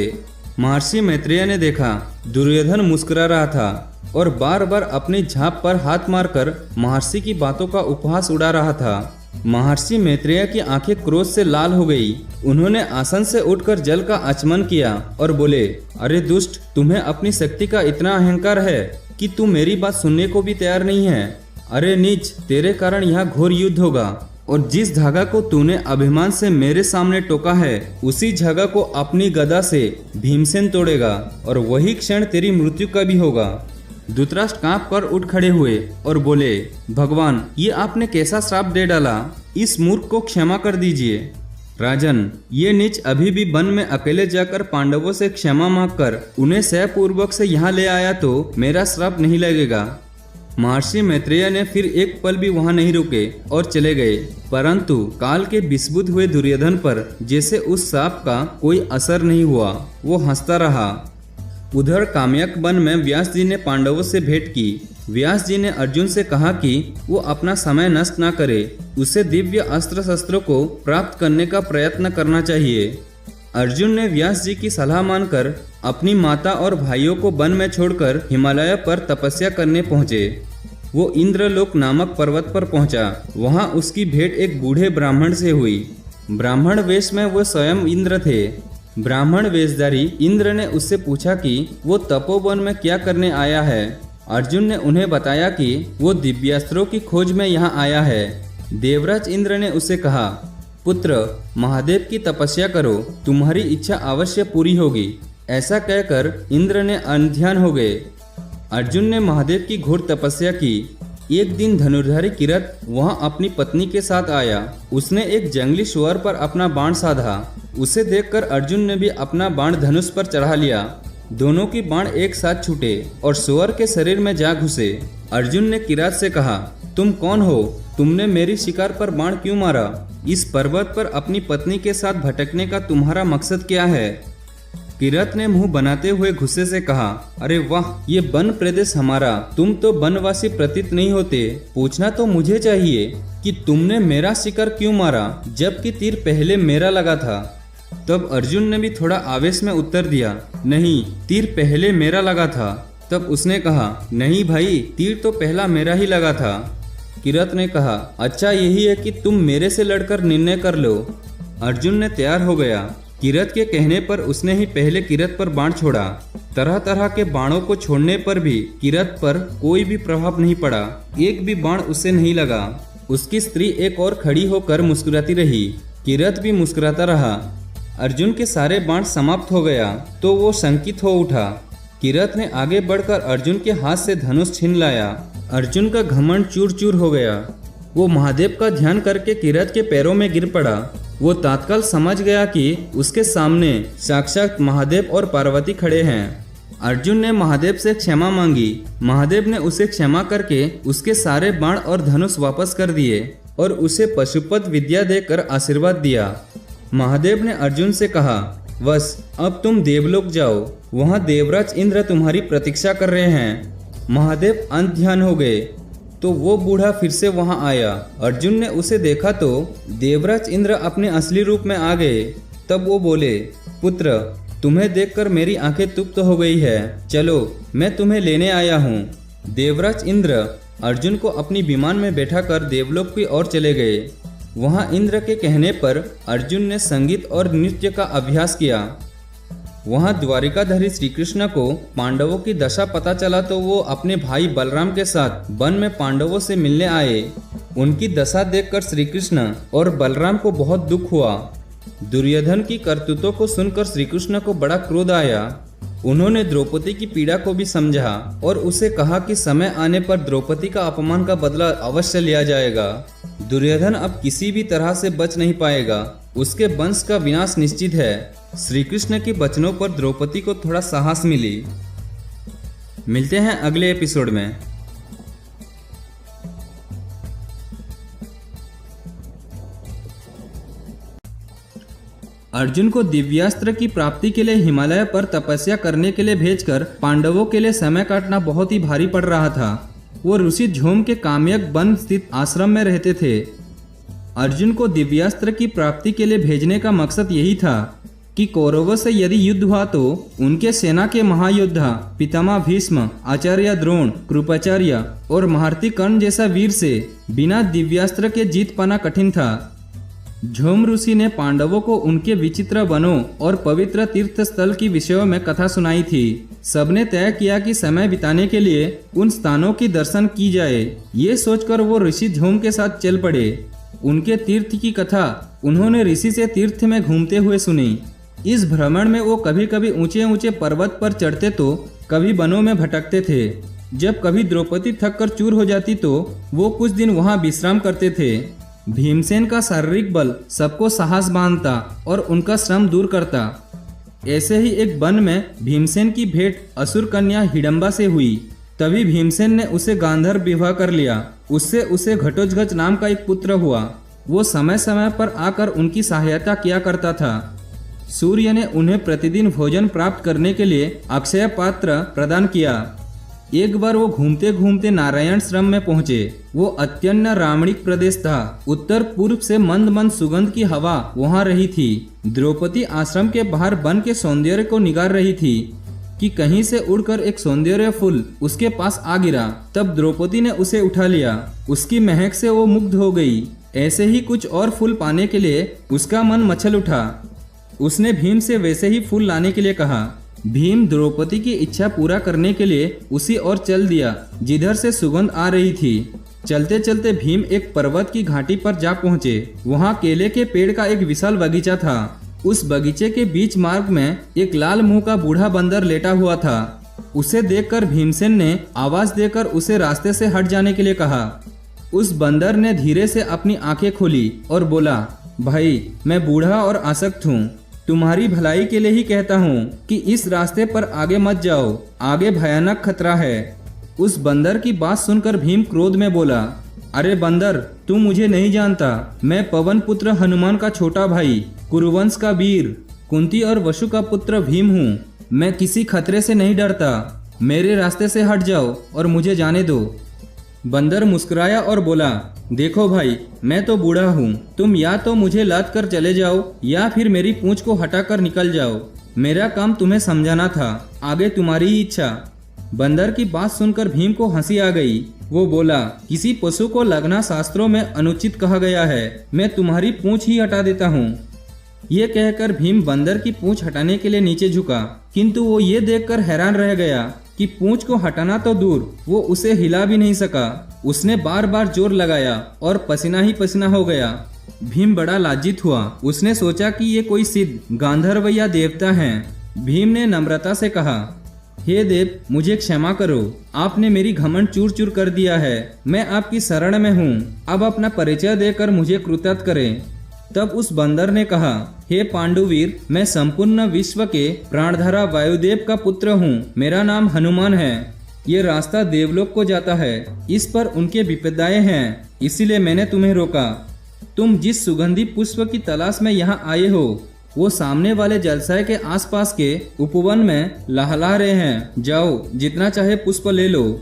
महर्षि मैत्रेय ने देखा दुर्योधन मुस्कुरा रहा था और बार बार अपनी झाप पर हाथ मारकर महर्षि की बातों का उपहास उड़ा रहा था। महर्षि मैत्रेय की आंखें क्रोध से लाल हो गई। उन्होंने आसन से उठकर जल का आचमन किया और बोले, अरे दुष्ट, तुम्हें अपनी शक्ति का इतना अहंकार है कि तू मेरी बात सुनने को भी तैयार नहीं है। अरे नीच, तेरे कारण यहाँ घोर युद्ध होगा और जिस धागा को तूने अभिमान से मेरे सामने टोका है उसी धागा को अपनी गदा से भीमसेन तोड़ेगा और वही क्षण तेरी मृत्यु का भी होगा। धृतराष्ट्र कांप कर उठ खड़े हुए और बोले, भगवान, ये आपने कैसा श्राप दे डाला। इस मूर्ख को क्षमा कर दीजिए। राजन, ये नीच अभी भी वन में अकेले जाकर पांडवों से क्षमा मांगकर उन्हें सयपूर्वक से यहाँ ले आया तो मेरा श्राप नहीं लगेगा। महर्षि मैत्रेय ने फिर एक पल भी वहां नहीं रुके और चले गए, परंतु काल के विस्फुट हुए दुर्योधन पर जैसे उस शाप का कोई असर नहीं हुआ। वो हंसता रहा। उधर काम्यक वन में व्यास जी ने पांडवों से भेंट की। व्यास जी ने अर्जुन से कहा कि वो अपना समय नष्ट न करे, उसे दिव्य अस्त्र शस्त्रों को प्राप्त करने का प्रयत्न करना चाहिए। अर्जुन ने व्यास जी की सलाह मानकर अपनी माता और भाइयों को वन में छोड़कर हिमालय पर तपस्या करने पहुंचे। वो इंद्रलोक नामक पर्वत पर पहुंचा। वहां उसकी भेंट एक बूढ़े ब्राह्मण से हुई। ब्राह्मण वेश में वो स्वयं इंद्र थे। ब्राह्मण वेशधारी इंद्र ने उससे पूछा कि वो तपोवन में क्या करने आया है। अर्जुन ने उन्हें बताया कि वो दिव्यास्त्रों की खोज में यहाँ आया है। देवराज इंद्र ने उसे कहा, पुत्र, महादेव की तपस्या करो, तुम्हारी इच्छा अवश्य पूरी होगी। ऐसा कहकर इंद्र ने अंध्यान हो गए। अर्जुन ने महादेव की घोर तपस्या की। एक दिन धनुर्धारी किरत वहां अपनी पत्नी के साथ आया। उसने एक जंगली सुअर पर अपना बाण साधा। उसे देखकर अर्जुन ने भी अपना बाण धनुष पर चढ़ा लिया। दोनों की बाण एक साथ छूटे और सुअर के शरीर में जा घुसे। अर्जुन ने किरात से कहा, तुम कौन हो? तुमने मेरी शिकार पर बाण क्यों मारा? इस पर्वत पर अपनी पत्नी के साथ भटकने का तुम्हारा मकसद क्या है? किरत ने मुंह बनाते हुए गुस्से से कहा, अरे वाह, ये वन प्रदेश हमारा, तुम तो वनवासी प्रतीत नहीं होते। पूछना तो मुझे चाहिए कि तुमने मेरा शिकार क्यों मारा, जबकि तीर पहले मेरा लगा था। तब अर्जुन ने भी थोड़ा आवेश में उत्तर दिया, नहीं, तीर पहले मेरा लगा था। तब उसने कहा, नहीं भाई, तीर तो पहला मेरा ही लगा था। किरत ने कहा, अच्छा यही है कि तुम मेरे से लड़कर निर्णय कर लो। अर्जुन ने तैयार हो गया। किरत के कहने पर उसने ही पहले किरत पर बाण छोड़ा। तरह तरह के बाणों को छोड़ने पर भी किरत पर कोई भी प्रभाव नहीं पड़ा। एक भी बाण उससे नहीं लगा। उसकी स्त्री एक और खड़ी होकर मुस्कुराती रही। किरत भी मुस्कुराता रहा। अर्जुन के सारे बाण समाप्त हो गया तो वो शंकित हो उठा। किरत ने आगे बढ़कर अर्जुन के हाथ से धनुष छीन लाया। अर्जुन का घमंड चूर चूर हो गया। वो महादेव का ध्यान करके किरत के पैरों में गिर पड़ा। वो तत्काल समझ गया कि उसके सामने साक्षात महादेव और पार्वती खड़े हैं। अर्जुन ने महादेव से क्षमा मांगी। महादेव ने उसे क्षमा करके उसके सारे बाण और धनुष वापस कर दिए और उसे पशुपत विद्या देकर आशीर्वाद दिया। महादेव ने अर्जुन से कहा, बस अब तुम देवलोक जाओ, वहां देवराज इंद्र तुम्हारी प्रतीक्षा कर रहे हैं। महादेव अंत ध्यान हो गए तो वो बूढ़ा फिर से वहां आया। अर्जुन ने उसे देखा तो देवराज इंद्र अपने असली रूप में आ गए। तब वो बोले, पुत्र, तुम्हें देखकर मेरी आंखें तृप्त हो गई है, चलो मैं तुम्हें लेने आया हूँ। देवराज इंद्र अर्जुन को अपनी विमान में बैठाकर देवलोक की ओर चले गए। वहां इंद्र के कहने पर अर्जुन ने संगीत और नृत्य का अभ्यास किया। वहां द्वारिकाधारी श्री कृष्ण को पांडवों की दशा पता चला तो वो अपने भाई बलराम के साथ वन में पांडवों से मिलने आए। उनकी दशा देखकर श्री कृष्ण और बलराम को बहुत दुख हुआ। दुर्योधन की करतूतों को सुनकर श्री कृष्ण को बड़ा क्रोध आया। उन्होंने द्रौपदी की पीड़ा को भी समझा और उसे कहा कि समय आने पर द्रौपदी का अपमान का बदला अवश्य लिया जाएगा। दुर्योधन अब किसी भी तरह से बच नहीं पाएगा, उसके वंश का विनाश निश्चित है। श्री कृष्ण के वचनों पर द्रौपदी को थोड़ा साहस मिली। मिलते हैं अगले एपिसोड में। अर्जुन को दिव्यास्त्र की प्राप्ति के लिए हिमालय पर तपस्या करने के लिए भेजकर पांडवों के लिए समय काटना बहुत ही भारी पड़ रहा था। वो ऋषि झोम के काम्यक वन स्थित आश्रम में रहते थे। अर्जुन को दिव्यास्त्र की प्राप्ति के लिए भेजने का मकसद यही था कि कौरवों से यदि युद्ध हुआ तो उनके सेना के महायोद्धा पितामह भीष्म, आचार्य द्रोण, कृपाचार्य और महारथी कर्ण जैसा वीर से बिना दिव्यास्त्र के जीत पाना कठिन था। झोम ऋषि ने पांडवों को उनके विचित्र वनों और पवित्र तीर्थ स्थल की विषयों में कथा सुनाई थी। सबने तय किया कि समय बिताने के लिए उन स्थानों की दर्शन की जाए। ये सोचकर वो ऋषि झोम के साथ चल पड़े। उनके तीर्थ की कथा उन्होंने ऋषि से तीर्थ में घूमते हुए सुनी। इस भ्रमण में वो कभी कभी ऊंचे ऊंचे पर्वत पर चढ़ते तो कभी वनों में भटकते थे। जब कभी द्रौपदी थक कर चूर हो जाती तो वो कुछ दिन वहां विश्राम करते थे। भीमसेन का शारीरिक बल सबको साहस बांधता और उनका श्रम दूर करता। ऐसे ही एक वन में भीमसेन की भेंट असुर कन्या हिडम्बा से हुई। तभी भीमसेन ने उसे गांधर्व विवाह कर लिया। उससे उसे घटोत्कच नाम का एक पुत्र हुआ। वो समय समय पर आकर उनकी सहायता किया करता था। सूर्य ने उन्हें प्रतिदिन भोजन प्राप्त करने के लिए अक्षय पात्र प्रदान किया। एक बार वो घूमते घूमते नारायण श्रम में पहुंचे। वो अत्यंत रामणिक प्रदेश था। उत्तर पूर्व से मंद मंद सुगंध की हवा वहां रही थी। द्रौपदी आश्रम के बाहर वन के सौंदर्य को निगार रही थी कि कहीं से उड़कर एक सौंदर्य फूल उसके पास आ गिरा। तब द्रौपदी ने उसे उठा लिया। उसकी महक से वो मुग्ध हो गई। ऐसे ही कुछ और फूल पाने के लिए उसका मन मचल उठा। उसने भीम से वैसे ही फूल लाने के लिए कहा। भीम द्रौपदी की इच्छा पूरा करने के लिए उसी ओर चल दिया जिधर से सुगंध आ रही थी। चलते चलते भीम एक पर्वत की घाटी पर जा पहुंचे। वहां केले के पेड़ का एक विशाल बगीचा था। उस बगीचे के बीच मार्ग में एक लाल मुंह का बूढ़ा बंदर लेटा हुआ था। उसे देखकर भीमसेन ने आवाज देकर उसे रास्ते से हट जाने के लिए कहा। उस बंदर ने धीरे से अपनी आंखें खोली और बोला, भाई मैं बूढ़ा और आसक्त हूँ। तुम्हारी भलाई के लिए ही कहता हूँ कि इस रास्ते पर आगे मत जाओ, आगे भयानक खतरा है। उस बंदर की बात सुनकर भीम क्रोध में बोला, अरे बंदर, तू मुझे नहीं जानता। मैं पवन पुत्र हनुमान का छोटा भाई, कुरुवंश का वीर, कुंती और वसु का पुत्र भीम हूँ। मैं किसी खतरे से नहीं डरता। मेरे रास्ते से हट जाओ और मुझे जाने दो। बंदर मुस्कुराया और बोला, देखो भाई, मैं तो बूढ़ा हूँ। तुम या तो मुझे लाद कर चले जाओ या फिर मेरी पूंछ को हटाकर निकल जाओ। मेरा काम तुम्हें समझाना था, आगे तुम्हारी ही इच्छा। बंदर की बात सुनकर भीम को हंसी आ गई। वो बोला, किसी पशु को लगना शास्त्रों में अनुचित कहा गया है। मैं तुम्हारी पूंछ ही हटा देता हूँ। ये कहकर भीम बंदर की पूंछ हटाने के लिए नीचे झुका, किंतु वो ये देखकर हैरान रह गया कि पूंछ को हटाना तो दूर, वो उसे हिला भी नहीं सका। उसने बार बार जोर लगाया और पसीना ही पसीना हो गया। भीम बड़ा लाजित हुआ। उसने सोचा कि ये कोई सिद्ध, गांधर्व या देवता हैं। भीम ने नम्रता से कहा, हे देव, मुझे क्षमा करो। आपने मेरी घमंड चूर चूर कर दिया है। मैं आपकी शरण में हूँ। अब अपना परिचय देकर मुझे कृतार्थ करें। तब उस बंदर ने कहा, हे पांडुवीर, मैं संपूर्ण विश्व के प्राणधारा वायुदेव का पुत्र हूँ। मेरा नाम हनुमान है। ये रास्ता देवलोक को जाता है। इस पर उनके विपदाएं हैं, इसीलिए मैंने तुम्हें रोका। तुम जिस सुगंधी पुष्प की तलाश में यहाँ आए हो, वो सामने वाले जलसाय के आसपास के उपवन में लहला रहे हैं। जाओ, जितना चाहे पुष्प ले लो।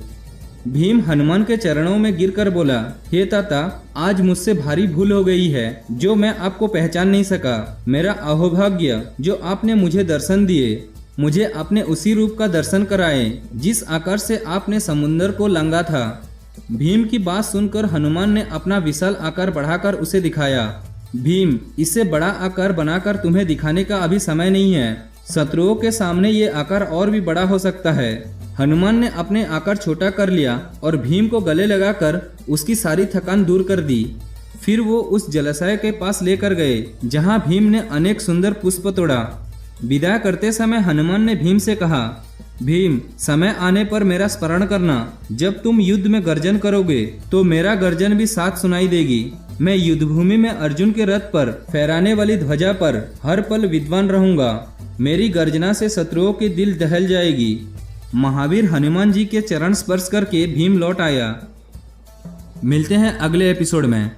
भीम हनुमान के चरणों में गिरकर बोला, हे ताता, आज मुझसे भारी भूल हो गई है जो मैं आपको पहचान नहीं सका। मेरा अहोभाग्य जो आपने मुझे दर्शन दिए। मुझे अपने उसी रूप का दर्शन कराए जिस आकार से आपने समुद्र को लांगा था। भीम की बात सुनकर हनुमान ने अपना विशाल आकार बढ़ाकर उसे दिखाया। भीम, इससे बड़ा आकार बनाकर तुम्हें दिखाने का अभी समय नहीं है। शत्रुओं के सामने ये आकार और भी बड़ा हो सकता है। हनुमान ने अपने आकार छोटा कर लिया और भीम को गले लगाकर उसकी सारी थकान दूर कर दी। फिर वो उस जलाशय के पास लेकर गए जहां भीम ने अनेक सुंदर पुष्प तोड़ा। विदा करते समय हनुमान ने भीम से कहा, भीम, समय आने पर मेरा स्मरण करना। जब तुम युद्ध में गर्जन करोगे तो मेरा गर्जन भी साथ सुनाई देगी। मैं युद्धभूमि में अर्जुन के रथ पर फहराने वाली ध्वजा पर हर पल विद्वान रहूंगा। मेरी गर्जना से शत्रुओं के दिल दहल जाएगी। महावीर हनुमान जी के चरण स्पर्श करके भीम लौट आया। मिलते हैं अगले एपिसोड में।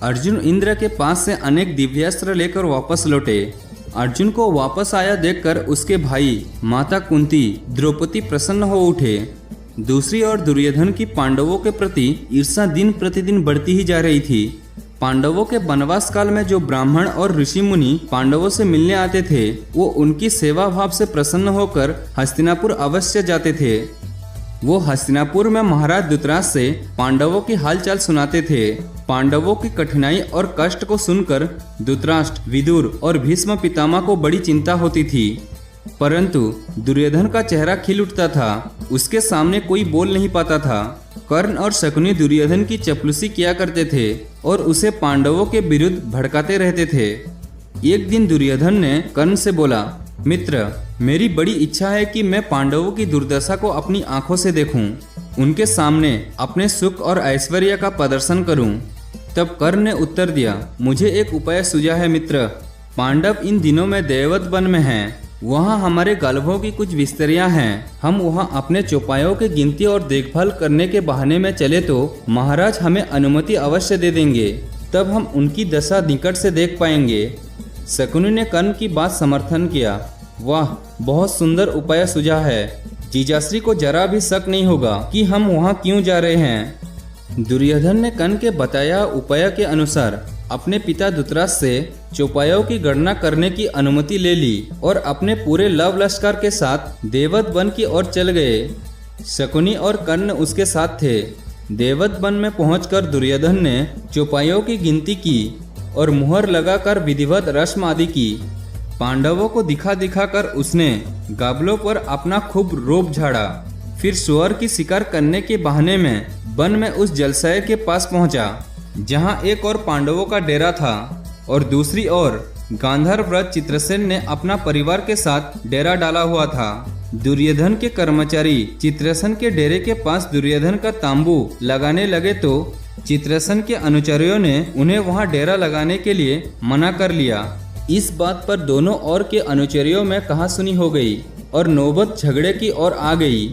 अर्जुन इंद्र के पास से अनेक दिव्यास्त्र लेकर वापस लौटे। अर्जुन को वापस आया देखकर उसके भाई, माता कुंती, द्रौपदी प्रसन्न हो उठे। दूसरी ओर दुर्योधन की पांडवों के प्रति ईर्ष्या दिन प्रतिदिन बढ़ती ही जा रही थी। पांडवों के वनवास काल में जो ब्राह्मण और ऋषि मुनि पांडवों से मिलने आते थे, वो उनकी सेवा भाव से प्रसन्न होकर हस्तिनापुर अवश्य जाते थे। वो हस्तिनापुर में महाराज धृतराष्ट्र से पांडवों की हालचाल सुनाते थे। पांडवों की कठिनाई और कष्ट को सुनकर धृतराष्ट्र, विदुर और भीष्म पितामह को बड़ी चिंता होती थी। परंतु दुर्योधन का चेहरा खिल उठता था। उसके सामने कोई बोल नहीं पाता था। कर्ण और शकुनी दुर्योधन की चपलूसी किया करते थे और उसे पांडवों के विरुद्ध भड़काते रहते थे। एक दिन दुर्योधन ने कर्ण से बोला, मित्र, मेरी बड़ी इच्छा है कि मैं पांडवों की दुर्दशा को अपनी आंखों से देखूं, उनके सामने अपने सुख और ऐश्वर्य का प्रदर्शन करूं। तब कर्ण ने उत्तर दिया, मुझे एक उपाय सूझा है मित्र। पांडव इन दिनों में देवत वन में हैं। वहाँ हमारे गालवों की कुछ विस्तरियाँ हैं। हम वहाँ अपने चौपायों की गिनती और देखभाल करने के बहाने में चले तो महाराज हमें अनुमति अवश्य दे देंगे। तब हम उनकी दशा निकट से देख पाएंगे। शकुनि ने कर्ण की बात समर्थन किया। वाह, बहुत सुंदर उपाय सूझा है। जीजाश्री को जरा भी शक नहीं होगा कि हम वहाँ क्यों जा रहे हैं। दुर्योधन ने कर्ण के बताया उपाय के अनुसार अपने पिता धृतराष्ट्र से चौपायों की गणना करने की अनुमति ले ली और अपने पूरे लव लश्कर के साथ देवत वन की ओर चल गए। शकुनि और कर्ण उसके साथ थे। देवत वन में पहुंचकर दुर्योधन ने चौपायों की गिनती की और मुहर लगाकर विधिवत रस्म आदि की। पांडवों को दिखा दिखाकर उसने गाबलों पर अपना खूब रोब झाड़ा। फिर सुअर की शिकार करने के बहाने में वन में उस जलाशय के पास पहुंचा, जहां एक और पांडवों का डेरा था और दूसरी ओर गांधार व्रत चित्रसेन ने अपना परिवार के साथ डेरा डाला हुआ था। दुर्योधन के कर्मचारी चित्रसेन के डेरे के पास दुर्योधन का तांबू लगाने लगे तो चित्रसेन के अनुचरियों ने उन्हें वहां डेरा लगाने के लिए मना कर लिया। इस बात पर दोनों ओर के अनुचरियों में कहासुनी हो गई और नौबत झगड़े की ओर आ गई।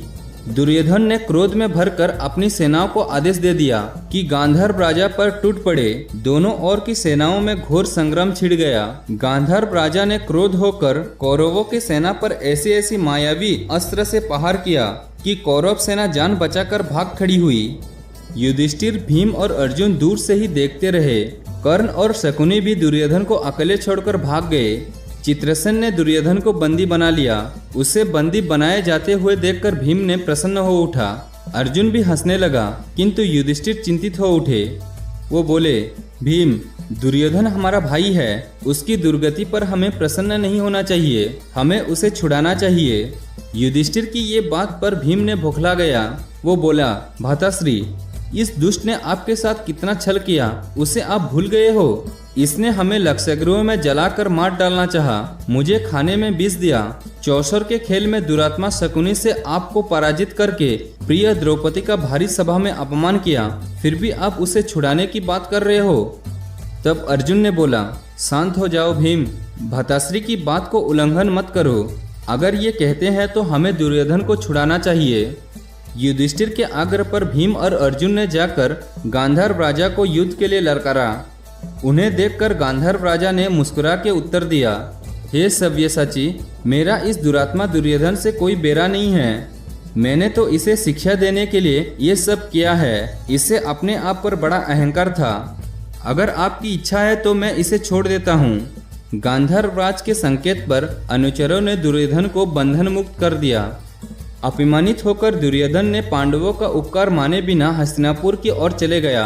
दुर्योधन ने क्रोध में भरकर अपनी सेनाओं को आदेश दे दिया कि गांधार राजा पर टूट पड़े। दोनों ओर की सेनाओं में घोर संग्राम छिड़ गया। गांधार राजा ने क्रोध होकर कौरवों की सेना पर ऐसी ऐसी मायावी अस्त्र से प्रहार किया कि कौरव सेना जान बचाकर भाग खड़ी हुई। युधिष्ठिर, भीम और अर्जुन दूर से ही देखते रहे। कर्ण और शकुनि भी दुर्योधन को अकेले छोड़कर भाग गए। चित्रसेन ने दुर्योधन को बंदी बना लिया। उसे बंदी बनाए जाते हुए देखकर भीम ने प्रसन्न हो उठा। अर्जुन भी हंसने लगा, किंतु युधिष्ठिर चिंतित हो उठे। वो बोले, भीम, दुर्योधन हमारा भाई है। उसकी दुर्गति पर हमें प्रसन्न नहीं होना चाहिए, हमें उसे छुड़ाना चाहिए। युधिष्ठिर की ये बात पर भीम ने बौखला गया। वो बोला, भ्राताश्री, इस दुष्ट ने आपके साथ कितना छल किया, उसे आप भूल गए हो। इसने हमें लक्षगृह में जलाकर मार डालना चाहा, मुझे खाने में विष दिया। चौसर के खेल में दुरात्मा शकुनि से आपको पराजित करके प्रिय द्रौपदी का भारी सभा में अपमान किया, फिर भी आप उसे छुड़ाने की बात कर रहे हो। तब अर्जुन ने बोला, शांत हो जाओ भीम, भ्राताश्री की बात को उल्लंघन मत करो। अगर ये कहते हैं तो हमें दुर्योधन को छुड़ाना चाहिए। युधिष्ठिर के आग्रह पर भीम और अर्जुन ने जाकर गांधार राजा को युद्ध के लिए ललकारा। उन्हें देखकर गांधार राजा ने मुस्कुरा के उत्तर दिया, हे सव्यसाची, मेरा इस दुरात्मा दुर्योधन से कोई बेरा नहीं है। मैंने तो इसे शिक्षा देने के लिए ये सब किया है। इसे अपने आप पर बड़ा अहंकार था। अगर आपकी इच्छा है तो मैं इसे छोड़ देता हूँ। गांधार राज के संकेत पर अनुचरों ने दुर्योधन को बंधन मुक्त कर दिया। अपमानित होकर दुर्योधन ने पांडवों का उपकार माने बिना हस्तिनापुर की ओर चले गया।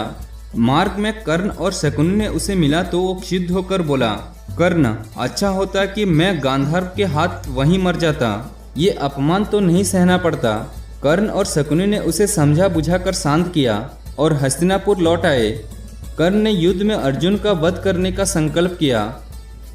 मार्ग में कर्ण और शकुनि ने उसे मिला तो वो क्षुब्ध होकर बोला, कर्ण, अच्छा होता कि मैं गांधार के हाथ वहीं मर जाता। ये अपमान तो नहीं सहना पड़ता। कर्ण और शकुनि ने उसे समझा बुझाकर शांत किया और हस्तिनापुर लौट आए। कर्ण ने युद्ध में अर्जुन का वध करने का संकल्प किया।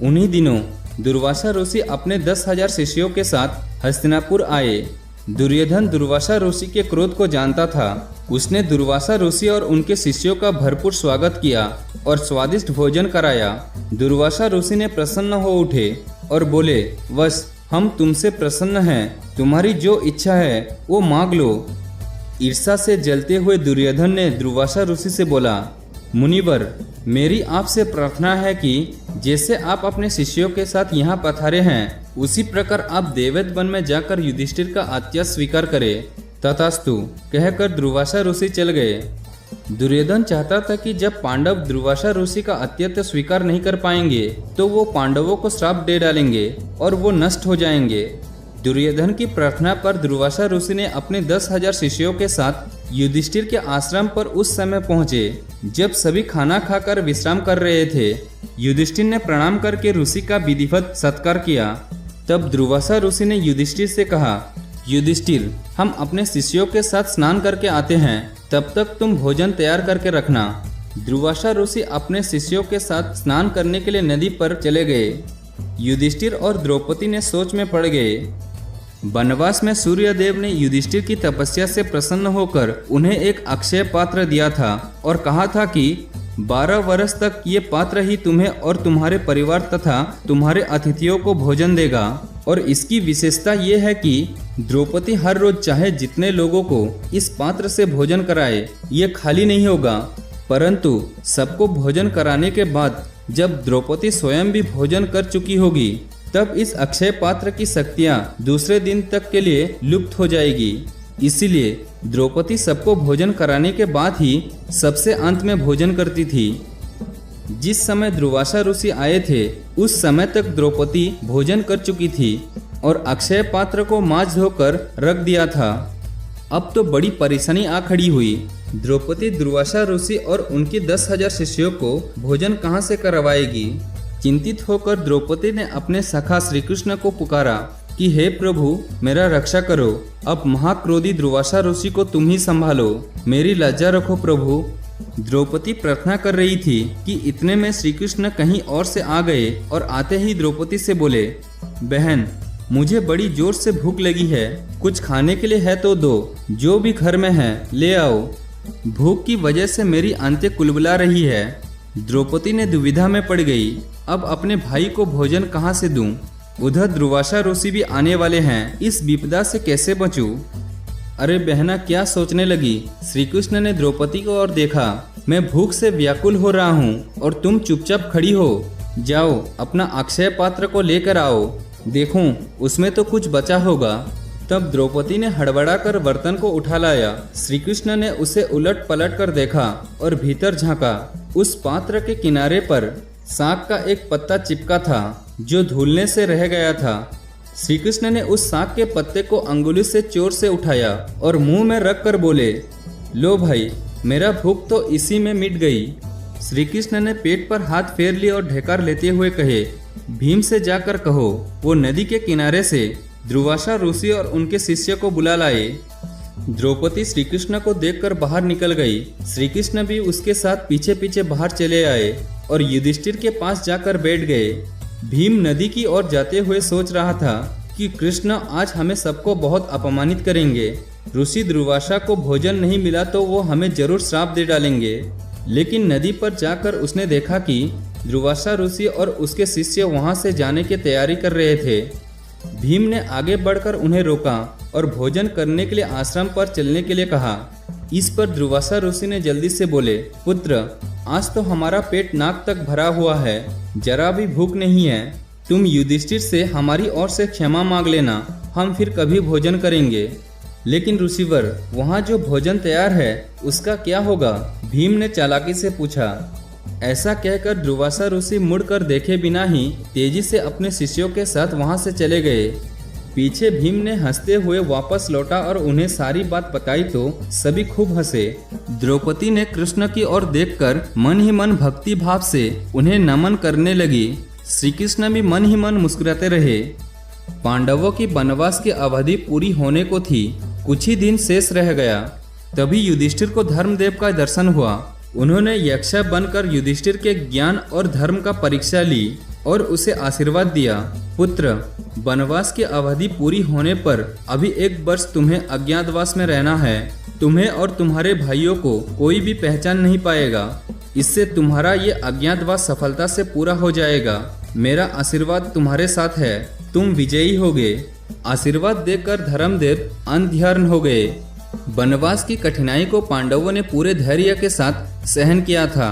उन्हीं दिनों दुर्वासा ऋषि अपने 10,000 शिष्यों के साथ हस्तिनापुर आए। दुर्योधन दुर्वासा ऋषि के क्रोध को जानता था। उसने दुर्वासा ऋषि और उनके शिष्यों का भरपूर स्वागत किया और स्वादिष्ट भोजन कराया। दुर्वासा ऋषि ने प्रसन्न हो उठे और बोले, वश, हम तुमसे प्रसन्न हैं, तुम्हारी जो इच्छा है वो मांग लो। ईर्ष्या से जलते हुए दुर्योधन ने दुर्वासा ऋषि से बोला, मुनिवर, मेरी आपसे प्रार्थना है कि जैसे आप अपने शिष्यों के साथ यहाँ पधारे हैं, उसी प्रकार आप देवत वन में जाकर युधिष्ठिर का आतिथ्य स्वीकार करें। तथास्तु कहकर दुर्वासा ऋषि चल गए। दुर्योधन चाहता था कि जब पांडव दुर्वासा ऋषि का आतिथ्य स्वीकार नहीं कर पाएंगे तो वो पांडवों को श्राप दे डालेंगे और वो नष्ट हो जाएंगे। दुर्योधन की प्रार्थना पर दुर्वासा ऋषि ने अपने 10,000 शिष्यों के साथ युधिष्ठिर के आश्रम पर उस समय पहुंचे जब सभी खाना खाकर विश्राम कर रहे थे। युधिष्ठिर ने प्रणाम करके ऋषि का विधिवत सत्कार किया। तब दुर्वासा ऋषि ने युधिष्ठिर से कहा, युधिष्ठिर, हम अपने शिष्यों के साथ स्नान करके आते हैं, तब तक तुम भोजन तैयार करके रखना। दुर्वासा ऋषि अपने शिष्यों के साथ स्नान करने के लिए नदी पर चले गए। युधिष्ठिर और द्रौपदी ने सोच में पड़ गए। वनवास में सूर्यदेव ने युधिष्ठिर की तपस्या से प्रसन्न होकर उन्हें एक अक्षय पात्र दिया था और कहा था कि 12 वर्ष तक ये पात्र ही तुम्हें और तुम्हारे परिवार तथा तुम्हारे अतिथियों को भोजन देगा। और इसकी विशेषता ये है कि द्रौपदी हर रोज चाहे जितने लोगों को इस पात्र से भोजन कराए, ये खाली नहीं होगा। परंतु सबको भोजन कराने के बाद जब द्रौपदी स्वयं भी भोजन कर चुकी होगी, तब इस अक्षय पात्र की शक्तियाँ दूसरे दिन तक के लिए लुप्त हो जाएगी। इसीलिए द्रौपदी सबको भोजन कराने के बाद ही सबसे अंत में भोजन करती थी। जिस समय दुर्वासा ऋषि आए थे उस समय तक द्रौपदी भोजन कर चुकी थी और अक्षय पात्र को मांझ धोकर रख दिया था। अब तो बड़ी परेशानी आ खड़ी हुई। द्रौपदी दुर्वासा ऋषि और उनके 10,000 शिष्यों को भोजन कहाँ से करवाएगी। चिंतित होकर द्रौपदी ने अपने सखा श्री कृष्ण को पुकारा कि हे प्रभु, मेरा रक्षा करो। अब महाक्रोधी दुर्वासा ऋषि को तुम ही संभालो, मेरी लज्जा रखो प्रभु। द्रौपदी प्रार्थना कर रही थी कि इतने में श्री कृष्ण कहीं और से आ गए और आते ही द्रौपदी से बोले, बहन, मुझे बड़ी जोर से भूख लगी है, कुछ खाने के लिए है तो दो, जो भी घर में है ले आओ। भूख की वजह से मेरी आंतें कुलबुला रही है। द्रौपदी ने दुविधा में पड़ गई, अब अपने भाई को भोजन कहाँ से दूं? उधर दुर्वासा ऋषि भी आने वाले हैं, इस विपदा से कैसे बचूं? अरे बहना, क्या सोचने लगी? श्री कृष्ण ने द्रौपदी को और देखा, मैं भूख से व्याकुल हो रहा हूँ और तुम चुपचाप खड़ी हो। जाओ अपना अक्षय पात्र को लेकर आओ, देखूं उसमें तो कुछ बचा होगा। तब द्रौपदी ने हड़बड़ा कर बर्तन को उठा लाया। श्री कृष्ण ने उसे उलट पलट कर देखा और भीतर झांका। उस पात्र के किनारे पर साग का एक पत्ता चिपका था जो धुलने से रह गया था। श्री कृष्ण ने उस साग के पत्ते को अंगुली से जोर से उठाया और मुंह में रख कर बोले, लो भाई, मेरा भूख तो इसी में मिट गई। श्री कृष्ण ने पेट पर हाथ फेर लिए और ढेकर लेते हुए कहे, भीम से जाकर कहो वो नदी के किनारे से दुर्वासा ऋषि और उनके शिष्य को बुला लाए। द्रौपदी श्री कृष्ण को देखकर बाहर निकल गई। श्री कृष्ण भी उसके साथ पीछे पीछे बाहर चले आए और युधिष्ठिर के पास जाकर बैठ गए। भीम नदी की ओर जाते हुए सोच रहा था कि कृष्ण आज हमें सबको बहुत अपमानित करेंगे। ऋषि दुर्वासा को भोजन नहीं मिला तो वो हमें जरूर श्राप दे डालेंगे। लेकिन नदी पर जाकर उसने देखा कि दुर्वासा ऋषि और उसके शिष्य वहां से जाने की तैयारी कर रहे थे। भीम ने आगे बढ़कर उन्हें रोका और भोजन करने के लिए आश्रम पर चलने के लिए कहा। इस पर दुर्वासा ऋषि ने जल्दी से बोले, पुत्र, आज तो हमारा पेट नाक तक भरा हुआ है, जरा भी भूख नहीं है। तुम युधिष्ठिर से हमारी ओर से क्षमा मांग लेना, हम फिर कभी भोजन करेंगे। लेकिन ऋषिवर, वहाँ जो भोजन तैयार है उसका क्या होगा? भीम ने चालाकी से पूछा। ऐसा कहकर दुर्वासा ऋषि मुड़कर देखे बिना ही तेजी से अपने शिष्यों के साथ वहां से चले गए। पीछे भीम ने हंसते हुए वापस लौटा और उन्हें सारी बात बताई तो सभी खूब हंसे। द्रौपदी ने कृष्ण की ओर देखकर मन ही मन भक्ति भाव से उन्हें नमन करने लगी। श्री कृष्ण भी मन ही मन मुस्कुराते रहे। पांडवों की वनवास की अवधि पूरी होने को थी, कुछ ही दिन शेष रह गया। तभी युधिष्ठिर को धर्मदेव का दर्शन हुआ। उन्होंने यक्षा बनकर युधिष्ठिर के ज्ञान और धर्म का परीक्षा ली और उसे आशीर्वाद दिया। पुत्र, वनवास की अवधि पूरी होने पर अभी 1 वर्ष तुम्हें अज्ञातवास में रहना है। तुम्हें और तुम्हारे भाइयों को कोई भी पहचान नहीं पाएगा। इससे तुम्हारा ये अज्ञातवास सफलता से पूरा हो जाएगा। मेरा आशीर्वाद तुम्हारे साथ है, तुम विजयी होगे। आशीर्वाद देकर धर्मदेव अंतर्ध्यान हो गए। वनवास की कठिनाई को पांडवों ने पूरे धैर्य के साथ सहन किया था।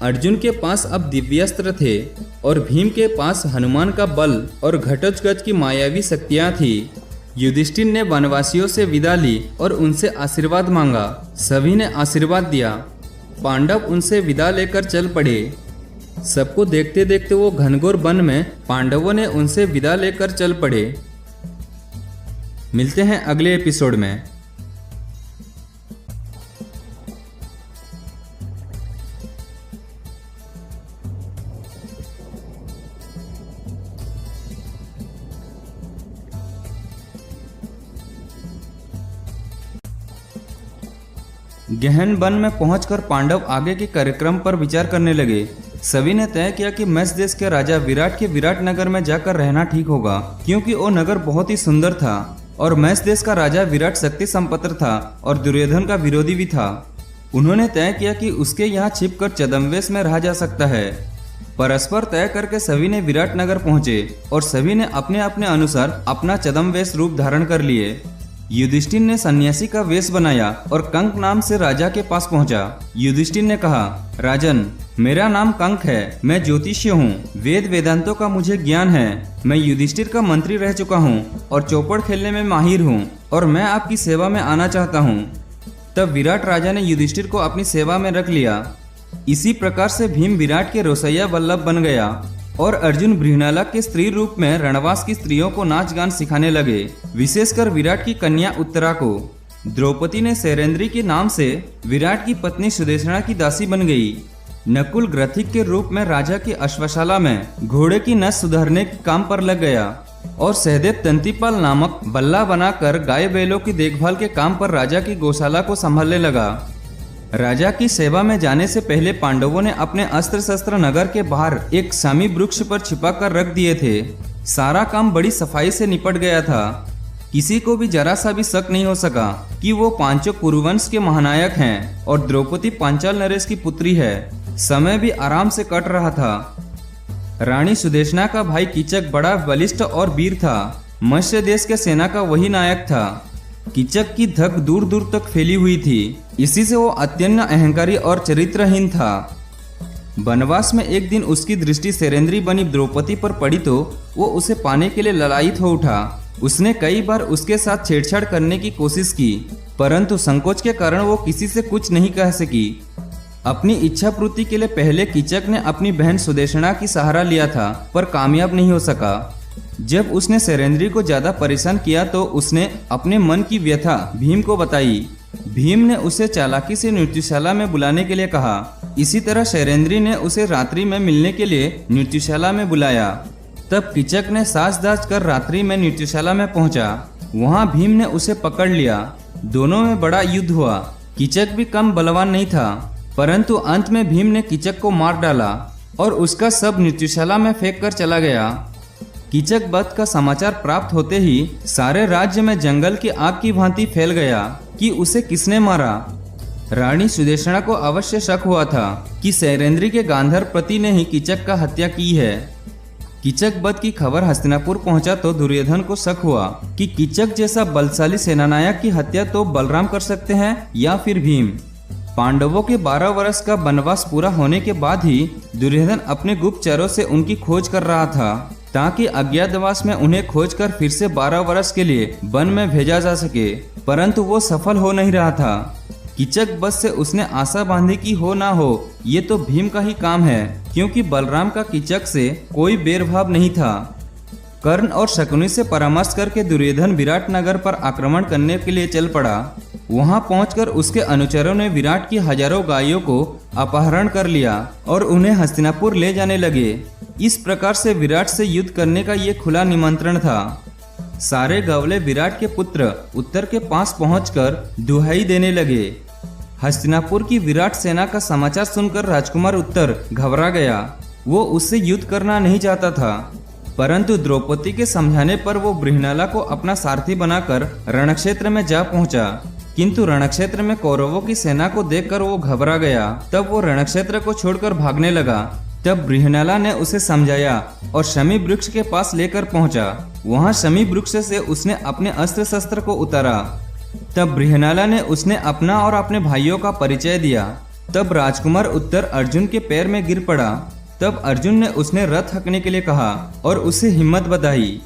अर्जुन के पास अब दिव्यास्त्र थे और भीम के पास हनुमान का बल और घटोत्कच की मायावी शक्तियां थी। युधिष्ठिर ने वनवासियों से विदा ली और उनसे आशीर्वाद मांगा। सभी ने आशीर्वाद दिया। पांडव उनसे विदा लेकर चल पड़े। सबको देखते देखते वो घनघोर वन में पांडवों ने उनसे विदा लेकर चल पड़े। मिलते हैं अगले एपिसोड में। गहन वन में पहुंचकर पांडव आगे के कार्यक्रम पर विचार करने लगे। सभी ने तय किया कि मैस देश के राजा विराट के विराट नगर में जाकर रहना ठीक होगा, क्योंकि वो नगर बहुत ही सुंदर था और मैस देश का राजा विराट शक्ति संपन्न था और दुर्योधन का विरोधी भी था। उन्होंने तय किया कि उसके यहाँ छिपकर छद्मवेश में रहा जा सकता है। परस्पर तय करके सभी ने विराट नगर पहुंचे और सभी ने अपने अपने अनुसार अपना छद्मवेश रूप धारण कर लिए। युधिष्ठिर ने सन्यासी का वेश बनाया और कंक नाम से राजा के पास पहुंचा। युधिष्ठिर ने कहा, राजन, मेरा नाम कंक है, मैं ज्योतिष्य हूँ, वेद वेदांतों का मुझे ज्ञान है, मैं युधिष्ठिर का मंत्री रह चुका हूँ और चौपड़ खेलने में माहिर हूँ और मैं आपकी सेवा में आना चाहता हूँ। तब विराट राजा ने युधिष्ठिर को अपनी सेवा में रख लिया। इसी प्रकार से भीम विराट के रोसैया वल्लभ बन गया और अर्जुन बृहणाला के स्त्री रूप में रणवास की स्त्रियों को नाच गान सिखाने लगे, विशेषकर विराट की कन्या उत्तरा को। द्रौपदी ने शैरेंद्री के नाम से विराट की पत्नी सुदेशना की दासी बन गई। नकुल ग्रथिक के रूप में राजा की अश्वशाला में घोड़े की नस सुधारने के काम पर लग गया और सहदेव तंतिपाल नामक बल्ला बनाकर गाय बैलों की देखभाल के काम पर राजा की गौशाला को संभालने लगा। राजा की सेवा में जाने से पहले पांडवों ने अपने अस्त्र शस्त्र नगर के बाहर एक शामी वृक्ष पर छिपाकर रख दिए थे। सारा काम बड़ी सफाई से निपट गया था। किसी को भी जरा सा भी शक नहीं हो सका कि वो पांचों कुरुवंश के महानायक हैं और द्रौपदी पांचाल नरेश की पुत्री है। समय भी आराम से कट रहा था। रानी सुदेशना का भाई कीचक बड़ा बलिष्ठ और वीर था। मत्स्य देश के सेना का वही नायक था। कीचक की धक दूर दूर तक फैली हुई थी, इसी से वो अत्यंत अहंकारी और चरित्रहीन था। वनवास में एक दिन उसकी दृष्टि शैरेंद्री बनी द्रौपदी पर पड़ी तो वो उसे पाने के लिए ललायित हो उठा। उसने कई बार उसके साथ छेड़छाड़ करने की कोशिश की, परंतु संकोच के कारण वो किसी से कुछ नहीं कह सकी। अपनी इच्छा पूर्ति के लिए पहले कीचक ने अपनी बहन सुदेशना की सहारा लिया था, पर कामयाब नहीं हो सका। जब उसने शैरेंद्री को ज्यादा परेशान किया तो उसने अपने मन की व्यथा भीम को बताई। भीम ने उसे चालाकी से नृत्यशाला में बुलाने के लिए कहा। इसी तरह शैरेंद्री ने उसे रात्रि में मिलने के लिए नृत्यशाला में बुलाया। तब कीचक ने साज-दाज कर रात्रि में नृत्यशाला में पहुंचा। वहां भीम ने उसे पकड़ लिया। दोनों में बड़ा युद्ध हुआ। कीचक भी कम बलवान नहीं था, परंतु अंत में भीम ने कीचक को मार डाला और उसका शव नृत्यशाला में फेंक कर चला गया। कीचक वध का समाचार प्राप्त होते ही सारे राज्य में जंगल की आग की भांति फैल गया कि उसे किसने मारा। रानी सुदेशना को अवश्य शक हुआ था कि शैरेंद्री के गांधर्व पति ने ही कीचक का हत्या की है। कीचक वध की खबर हस्तिनापुर पहुंचा तो दुर्योधन को शक हुआ कि कीचक जैसा बलशाली सेनानायक की हत्या तो बलराम कर सकते हैं या फिर भीम। पांडवों के 12 वर्ष का वनवास पूरा होने के बाद ही दुर्योधन अपने गुप्तचरों से उनकी खोज कर रहा था, ताकि अज्ञातवास में उन्हें खोजकर फिर से 12 वर्ष के लिए वन में भेजा जा सके, परंतु वो सफल हो नहीं रहा था। कीचक वध से उसने आशा बांधी कि हो ना हो ये तो भीम का ही काम है, क्योंकि बलराम का कीचक से कोई बैरभाव नहीं था। कर्ण और शकुनी से परामर्श करके दुर्योधन विराट नगर पर आक्रमण करने के लिए चल पड़ा। वहां पहुंचकर उसके अनुचरों ने विराट की हजारों गायों को अपहरण कर लिया और उन्हें हस्तिनापुर ले जाने लगे। इस प्रकार से विराट से युद्ध करने का ये खुला निमंत्रण था। सारे गवले विराट के पुत्र उत्तर के पास पहुंचकर दुहाई देने लगे। हस्तिनापुर की विराट सेना का समाचार सुनकर राजकुमार उत्तर घबरा गया। वो उससे युद्ध करना नहीं चाहता था, परंतु द्रौपदी के समझाने पर वो बृहणाला को अपना सारथी बनाकर रणक्षेत्र में जा पहुंचा। किंतु रणक्षेत्र में कौरवों की सेना को देखकर वो घबरा गया। तब वो रणक्षेत्र को छोड़कर भागने लगा। तब बृहणाला ने उसे समझाया और शमी वृक्ष के पास लेकर पहुंचा। वहां शमी वृक्ष से उसने अपने अस्त्र शस्त्र को उतारा। तब बृहणाला ने उसने अपना और अपने भाइयों का परिचय दिया। तब राजकुमार उत्तर अर्जुन के पैर में गिर पड़ा। तब अर्जुन ने उसने रथ हकने के लिए कहा और उसे हिम्मत बधाई।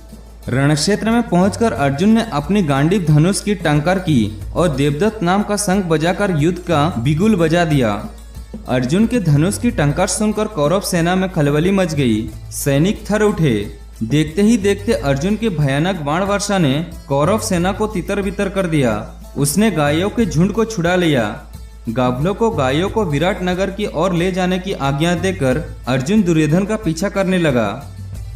रणक्षेत्र में पहुंचकर अर्जुन ने अपनी गांडीव धनुष की टंकार की और देवदत्त नाम का शंख बजाकर युद्ध का बिगुल बजा दिया। अर्जुन के धनुष की टंकार सुनकर कौरव सेना में खलबली मच गई। सैनिक थर उठे। देखते ही देखते अर्जुन के भयानक बाण वर्षा ने कौरव सेना को तितर बितर कर दिया। उसने गायों के झुंड को छुड़ा लिया। गाभलों को गायों को विराट नगर की ओर ले जाने की आज्ञा देकर अर्जुन दुर्योधन का पीछा करने लगा।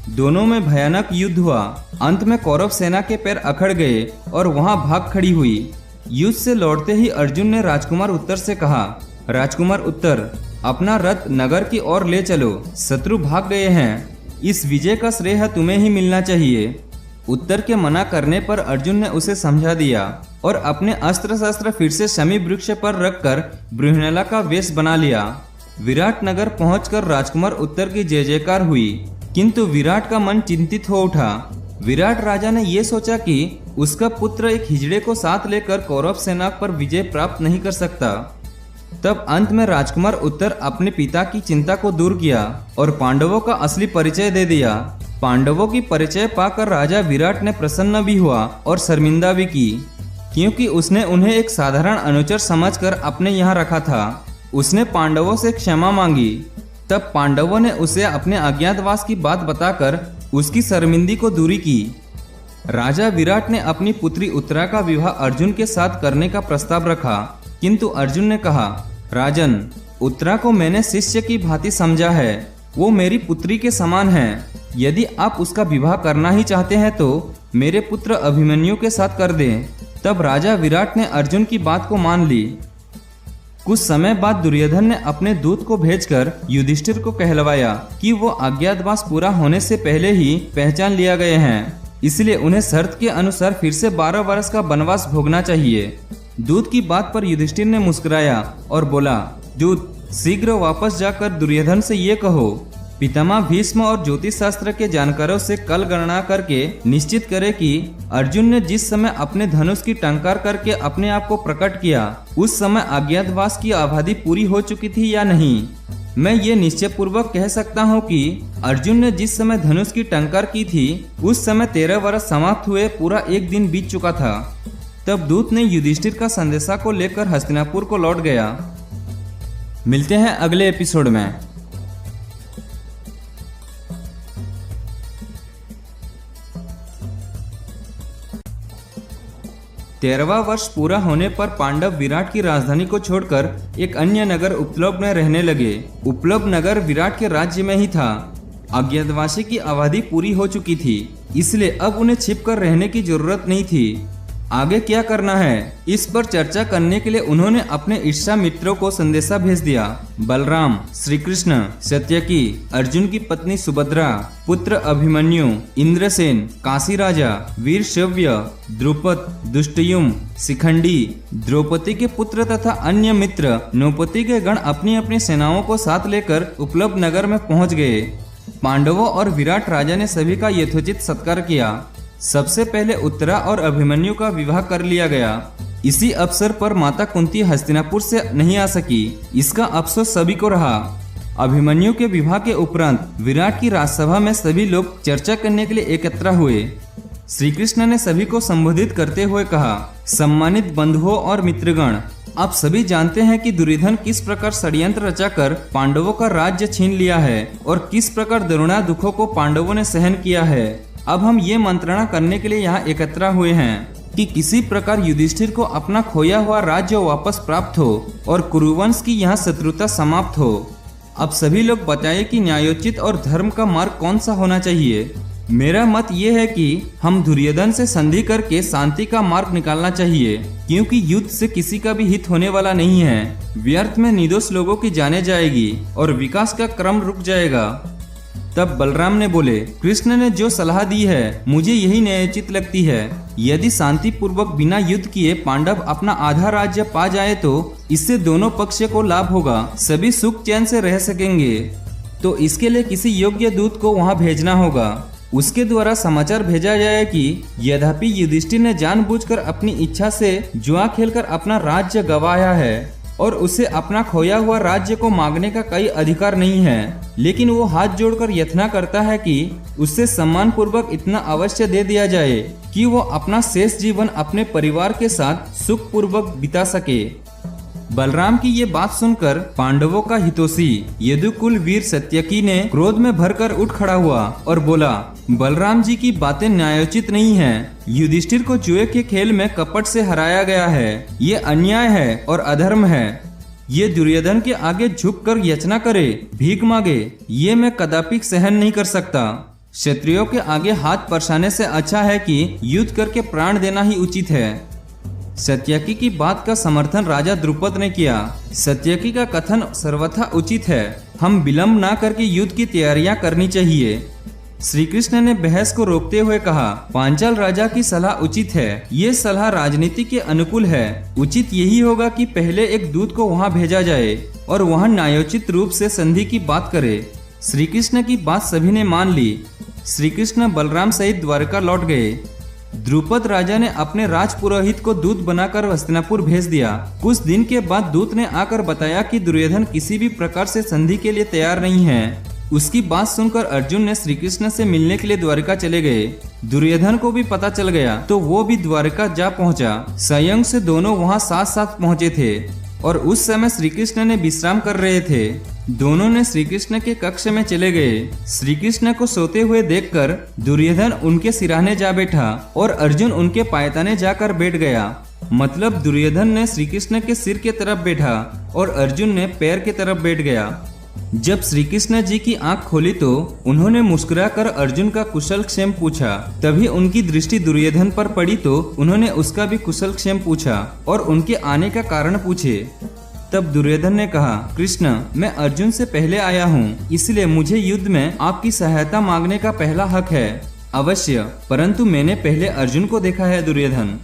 दोनों में भयानक युद्ध हुआ। अंत में कौरव सेना के पैर अखड़ गए और वहां भाग खड़ी हुई। युद्ध से लौटते ही अर्जुन ने राजकुमार उत्तर से कहा, राजकुमार उत्तर, अपना रथ नगर की ओर ले चलो, शत्रु भाग गए हैं। इस विजय का श्रेय तुम्हें ही मिलना चाहिए। उत्तर के मना करने पर अर्जुन ने उसे समझा दिया और अपने अस्त्र शस्त्र फिर से शमी वृक्ष पर रखकर बृहणला का वेश बना लिया। विराट नगर पहुंचकर राजकुमार उत्तर की जय जयकार हुई, किंतु विराट का मन चिंतित हो उठा। विराट राजा ने यह सोचा कि उसका पुत्र एक हिजड़े को साथ लेकर कौरव सेना पर विजय प्राप्त नहीं कर सकता। तब अंत में राजकुमार उत्तर अपने पिता की चिंता को दूर किया और पांडवों का असली परिचय दे दिया। पांडवों की परिचय पाकर राजा विराट ने प्रसन्न भी हुआ और शर्मिंदा भी की, क्योंकि उसने उन्हें एक साधारण अनुचर समझकर अपने यहाँ रखा था। उसने पांडवों से क्षमा मांगी। तब पांडवों ने उसे अपने अज्ञातवास की बात बताकर उसकी शर्मिंदगी को दूरी की। राजा विराट ने अपनी पुत्री उत्तरा का विवाह अर्जुन के साथ करने का प्रस्ताव रखा, किंतु अर्जुन ने कहा, राजन, उत्तरा को मैंने शिष्य की भांति समझा है। वो मेरी पुत्री के समान है। यदि आप उसका विवाह करना ही चाहते हैं तो मेरे पुत्र अभिमन्यु के साथ कर दें। तब राजा विराट ने अर्जुन की बात को मान ली। कुछ समय बाद दुर्योधन ने अपने दूत को भेजकर युधिष्ठिर को कहलवाया कि वो अज्ञातवास पूरा होने से पहले ही पहचान लिया गए हैं, इसलिए उन्हें शर्त के अनुसार फिर से 12 वर्ष का वनवास भोगना चाहिए। दूत की बात पर युधिष्ठिर ने मुस्कुराया और बोला, दूत, शीघ्र वापस जाकर दुर्योधन से ये कहो, पितामह भीष्म और ज्योतिष शास्त्र के जानकारों से कल गणना करके निश्चित करे कि अर्जुन ने जिस समय अपने धनुष की टंकार करके अपने आप को प्रकट किया, उस समय अज्ञातवास की अवधि पूरी हो चुकी थी या नहीं। मैं ये निश्चय पूर्वक कह सकता हूँ कि अर्जुन ने जिस समय धनुष की टंकार की थी उस समय 13 वर्ष समाप्त हुए पूरा एक दिन बीत चुका था। तब दूत ने युधिष्ठिर का संदेशा को लेकर हस्तिनापुर को लौट गया। मिलते हैं अगले एपिसोड में। 13वां वर्ष पूरा होने पर पांडव विराट की राजधानी को छोड़कर एक अन्य नगर उपलब्ध में रहने लगे। उपलब्ध नगर विराट के राज्य में ही था। अज्ञातवासी की अवधि पूरी हो चुकी थी, इसलिए अब उन्हें छिपकर रहने की जरूरत नहीं थी। आगे क्या करना है, इस पर चर्चा करने के लिए उन्होंने अपने ईर्ष्या मित्रों को संदेशा भेज दिया। बलराम, श्री कृष्ण, सत्यकी, अर्जुन की पत्नी सुभद्रा, पुत्र अभिमन्यु, इंद्रसेन, काशी राजा, वीर शव्य, द्रुपद, दुष्टयुम, शिखंडी, द्रौपदी के पुत्र तथा अन्य मित्र नौपति के गण अपनी अपनी सेनाओं को साथ लेकर उपलब्ध नगर में पहुंच गए। पांडवों और विराट राजा ने सभी का यथोचित सत्कार किया। सबसे पहले उत्तरा और अभिमन्यु का विवाह कर लिया गया। इसी अवसर पर माता कुंती हस्तिनापुर से नहीं आ सकी, इसका अफसोस सभी को रहा। अभिमन्यु के विवाह के उपरांत विराट की राजसभा में सभी लोग चर्चा करने के लिए एकत्र हुए। श्री कृष्ण ने सभी को संबोधित करते हुए कहा, सम्मानित बंधुओं और मित्रगण, आप सभी जानते हैं कि दुर्योधन किस प्रकार षड्यंत्र रचाकर पांडवों का राज्य छीन लिया है और किस प्रकार दारुण दुखों को पांडवों ने सहन किया है। अब हम ये मंत्रणा करने के लिए यहाँ एकत्र हुए हैं कि किसी प्रकार युधिष्ठिर को अपना खोया हुआ राज्य वापस प्राप्त हो और कुरुवंश की यहाँ शत्रुता समाप्त हो। अब सभी लोग बताइए कि न्यायोचित और धर्म का मार्ग कौन सा होना चाहिए। मेरा मत ये है कि हम दुर्योधन से संधि करके शांति का मार्ग निकालना चाहिए, क्योंकि युद्ध से किसी का भी हित होने वाला नहीं है। व्यर्थ में निर्दोष लोगों की जाने जाएगी और विकास का क्रम रुक जाएगा। तब बलराम ने बोले, कृष्ण ने जो सलाह दी है मुझे यही न्यायोचित लगती है। यदि शांति पूर्वक बिना युद्ध किए पांडव अपना आधा राज्य पा जाए तो इससे दोनों पक्ष को लाभ होगा, सभी सुख चैन से रह सकेंगे। तो इसके लिए किसी योग्य दूत को वहां भेजना होगा। उसके द्वारा समाचार भेजा जाए कि यद्यपि युधिष्ठिर ने जानबूझकर अपनी इच्छा से जुआ खेलकर अपना राज्य गंवाया है और उसे अपना खोया हुआ राज्य को मांगने का कोई अधिकार नहीं है, लेकिन वो हाथ जोड़कर यत्न करता है कि उससे सम्मान पूर्वक इतना अवश्य दे दिया जाए कि वो अपना शेष जीवन अपने परिवार के साथ सुख पूर्वक बिता सके। बलराम की ये बात सुनकर पांडवों का हितोषी यदुकुल वीर सत्यकी ने क्रोध में भरकर उठ खड़ा हुआ और बोला, बलराम जी की बातें न्यायोचित नहीं हैं। युधिष्ठिर को जुए के खेल में कपट से हराया गया है, ये अन्याय है और अधर्म है। ये दुर्योधन के आगे झुककर याचना करे, भीख मांगे, ये मैं कदापि सहन नहीं कर सकता। क्षत्रियों के आगे हाथ पसारने से अच्छा है कि युद्ध करके प्राण देना ही उचित है। सत्यकी की बात का समर्थन राजा द्रुपद ने किया। सत्यकी का कथन सर्वथा उचित है, हम विलंब ना करके युद्ध की तैयारियां करनी चाहिए। श्री कृष्ण ने बहस को रोकते हुए कहा, पांचाल राजा की सलाह उचित है, ये सलाह राजनीति के अनुकूल है। उचित यही होगा कि पहले एक दूत को वहां भेजा जाए और वहां न्यायोचित रूप से संधि की बात करे। श्री कृष्ण की बात सभी ने मान ली। श्री कृष्ण बलराम सहित द्वारका लौट गए। द्रुपद राजा ने अपने राज पुरोहित को दूत बनाकर हस्तिनापुर भेज दिया। कुछ दिन के बाद दूत ने आकर बताया कि दुर्योधन किसी भी प्रकार से संधि के लिए तैयार नहीं है। उसकी बात सुनकर अर्जुन ने श्री कृष्ण से मिलने के लिए द्वारका चले गए। दुर्योधन को भी पता चल गया तो वो भी द्वारका जा पहुंचा। संयोग से दोनों वहां साथ साथ पहुंचे थे और उस समय श्री कृष्ण ने विश्राम कर रहे थे। दोनों ने श्री कृष्ण के कक्ष में चले गए। श्री कृष्ण को सोते हुए देखकर दुर्योधन उनके सिरहाने जा बैठा और अर्जुन उनके पायताने जाकर बैठ गया। मतलब दुर्योधन ने श्री कृष्ण के सिर के तरफ बैठा और अर्जुन ने पैर के तरफ बैठ गया। जब श्री कृष्ण जी की आंख खोली तो उन्होंने मुस्कुराकर अर्जुन का कुशल क्षेम पूछा। तभी उनकी दृष्टि दुर्योधन पर पड़ी तो उन्होंने उसका भी कुशल क्षेम पूछा और उनके आने का कारण पूछे। तब दुर्योधन ने कहा, कृष्ण, मैं अर्जुन से पहले आया हूँ, इसलिए मुझे युद्ध में आपकी सहायता मांगने का पहला हक है। अवश्य, परंतु मैंने पहले अर्जुन को देखा है दुर्योधन।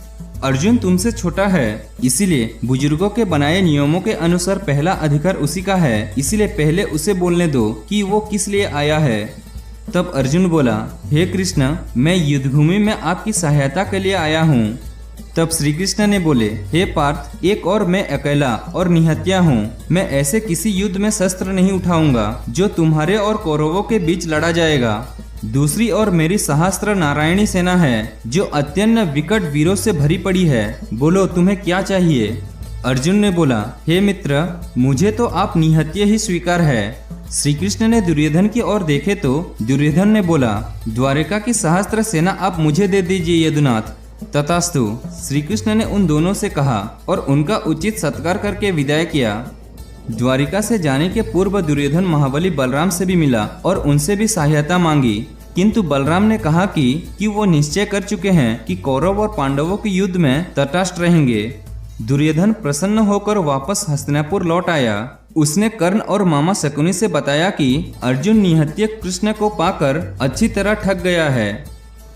अर्जुन तुमसे छोटा है, इसीलिए बुजुर्गों के बनाए नियमों के अनुसार पहला अधिकार उसी का है, इसलिए पहले उसे बोलने दो कि वो किस लिए आया है। तब अर्जुन बोला, हे कृष्ण, मैं युद्धभूमि में आपकी सहायता के लिए आया हूँ। तब श्री कृष्ण ने बोले, हे पार्थ, एक और मैं अकेला और निहत्या हूँ। मैं ऐसे किसी युद्ध में शस्त्र नहीं उठाऊंगा जो तुम्हारे और कौरवों के बीच लड़ा जाएगा। दूसरी ओर मेरी सहस्त्र नारायणी सेना है जो अत्यंत विकट वीरों से भरी पड़ी है। बोलो, तुम्हें क्या चाहिए? अर्जुन ने बोला, हे मित्र, मुझे तो आप निहत्य ही स्वीकार है। श्री कृष्ण ने दुर्योधन की ओर देखे तो दुर्योधन ने बोला, द्वारिका की सहस्त्र सेना आप मुझे दे दीजिए यदुनाथ। तथास्तु, श्री कृष्ण ने उन दोनों से कहा और उनका उचित सत्कार करके विदाई किया। द्वारिका से जाने के पूर्व दुर्योधन महाबली बलराम से भी मिला और उनसे भी सहायता मांगी, किंतु बलराम ने कहा कि वो निश्चय कर चुके हैं कि कौरव और पांडवों के युद्ध में तटस्थ रहेंगे। दुर्योधन प्रसन्न होकर वापस हस्तिनापुर लौट आया। उसने कर्ण और मामा शकुनी से बताया कि अर्जुन निहत्य कृष्ण को पाकर अच्छी तरह ठग गया है।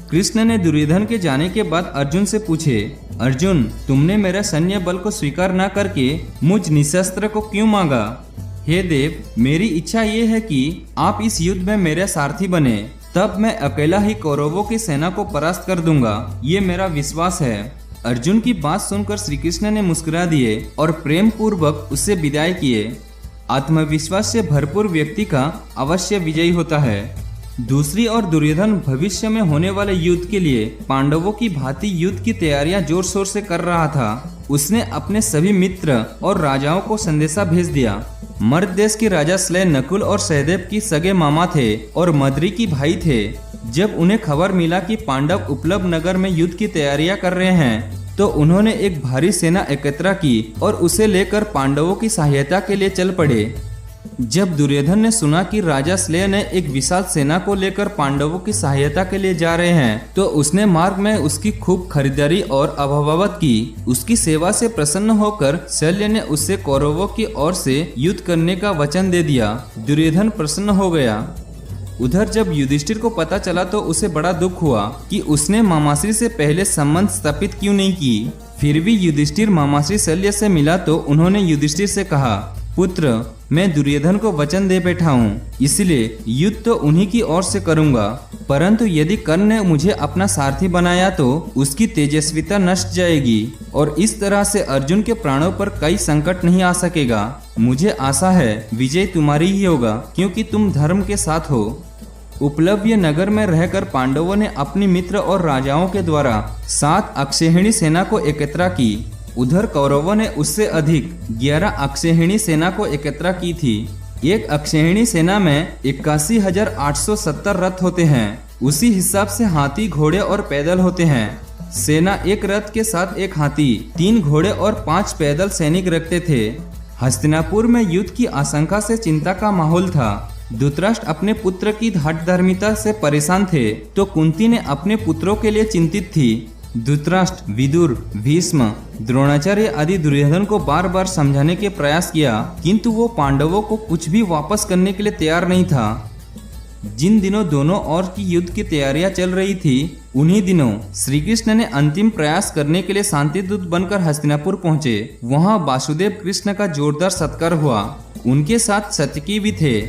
कृष्ण ने दुर्योधन के जाने के बाद अर्जुन से पूछे, अर्जुन, तुमने मेरा सैन्य बल को स्वीकार न करके मुझ निशस्त्र को क्यों मांगा? हे देव, मेरी इच्छा ये है कि आप इस युद्ध में मेरे सारथी बने, तब मैं अकेला ही कौरवों की सेना को परास्त कर दूंगा, ये मेरा विश्वास है। अर्जुन की बात सुनकर श्री कृष्ण ने मुस्कुरा दिए और प्रेम पूर्वक उससे विदाई किए। आत्मविश्वास से भरपूर व्यक्ति का अवश्य विजयी होता है। दूसरी ओर दुर्योधन भविष्य में होने वाले युद्ध के लिए पांडवों की भांति युद्ध की तैयारियां जोर शोर से कर रहा था। उसने अपने सभी मित्र और राजाओं को संदेशा भेज दिया। मर्द देश के राजा श्लेष नकुल और सहदेव की सगे मामा थे और मद्री की भाई थे। जब उन्हें खबर मिला कि पांडव उपलब्ध नगर में युद्ध की तैयारियां कर रहे हैं तो उन्होंने एक भारी सेना एकत्र की और उसे लेकर पांडवों की सहायता के लिए चल पड़े। जब दुर्योधन ने सुना कि राजा श्लेष ने एक विशाल सेना को लेकर पांडवों की सहायता के लिए जा रहे हैं तो उसने मार्ग में उसकी खूब खरीदारी और अभावत की। उसकी सेवा से प्रसन्न होकर शल्य ने उससे कौरवों की ओर से युद्ध करने का वचन दे दिया। दुर्योधन प्रसन्न हो गया। उधर जब युधिष्ठिर को पता चला तो उसे बड़ा दुख हुआ कि उसने मामाश्री से पहले संबंध स्थापित क्यों नहीं की। फिर भी युधिष्ठिर मामाश्री शल्य से मिला तो उन्होंने युधिष्ठिर से कहा, पुत्र, मैं दुर्योधन को वचन दे बैठा हूँ, इसलिए युद्ध तो उन्हीं की ओर से करूँगा, परंतु यदि कर्ण ने मुझे अपना सारथी बनाया तो उसकी तेजस्विता नष्ट जाएगी और इस तरह से अर्जुन के प्राणों पर कई संकट नहीं आ सकेगा। मुझे आशा है विजय तुम्हारी ही होगा, क्योंकि तुम धर्म के साथ हो। उपलब्ध नगर में रहकर पांडवों ने अपने मित्र और राजाओं के द्वारा 7 अक्षौहिणी सेना को एकत्र की। उधर कौरवों ने उससे अधिक 11 अक्षौहिणी सेना को एकत्र की थी। एक अक्षौहिणी सेना में 81,870 रथ होते हैं। उसी हिसाब से हाथी, घोड़े और पैदल होते हैं। सेना एक रथ के साथ एक हाथी, 3 घोड़े और 5 पैदल सैनिक रखते थे। हस्तिनापुर में युद्ध की आशंका से चिंता का माहौल था। धृतराष्ट्र अपने पुत्र की हठधर्मिता से परेशान थे तो कुंती ने अपने पुत्रों के लिए चिंतित थी। धृतराष्ट्र, विदुर, भीष्म, द्रोणाचार्य आदि दुर्योधन को बार बार समझाने के प्रयास किया, किंतु वो पांडवों को कुछ भी वापस करने के लिए तैयार नहीं था। जिन दिनों दोनों ओर की युद्ध की तैयारियां चल रही थी, उन्हीं दिनों श्री कृष्ण ने अंतिम प्रयास करने के लिए शांति दूत बनकर हस्तिनापुर पहुंचे। वहां वासुदेव कृष्ण का जोरदार सत्कार हुआ। उनके साथ सत्यकी भी थे।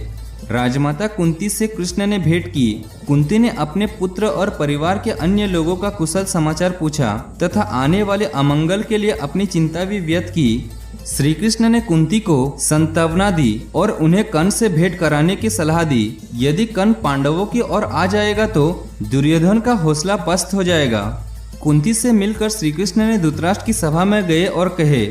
राजमाता कुंती से कृष्ण ने भेंट की। कुंती ने अपने पुत्र और परिवार के अन्य लोगों का कुशल समाचार पूछा तथा आने वाले अमंगल के लिए अपनी चिंता भी व्यक्त की। श्री कृष्ण ने कुंती को संतावना दी और उन्हें कर्ण से भेंट कराने की सलाह दी। यदि कर्ण पांडवों की ओर आ जाएगा तो दुर्योधन का हौसला पस्त हो जाएगा। कुंती से मिलकर श्री कृष्ण ने धृतराष्ट्र की सभा में गए और कहे,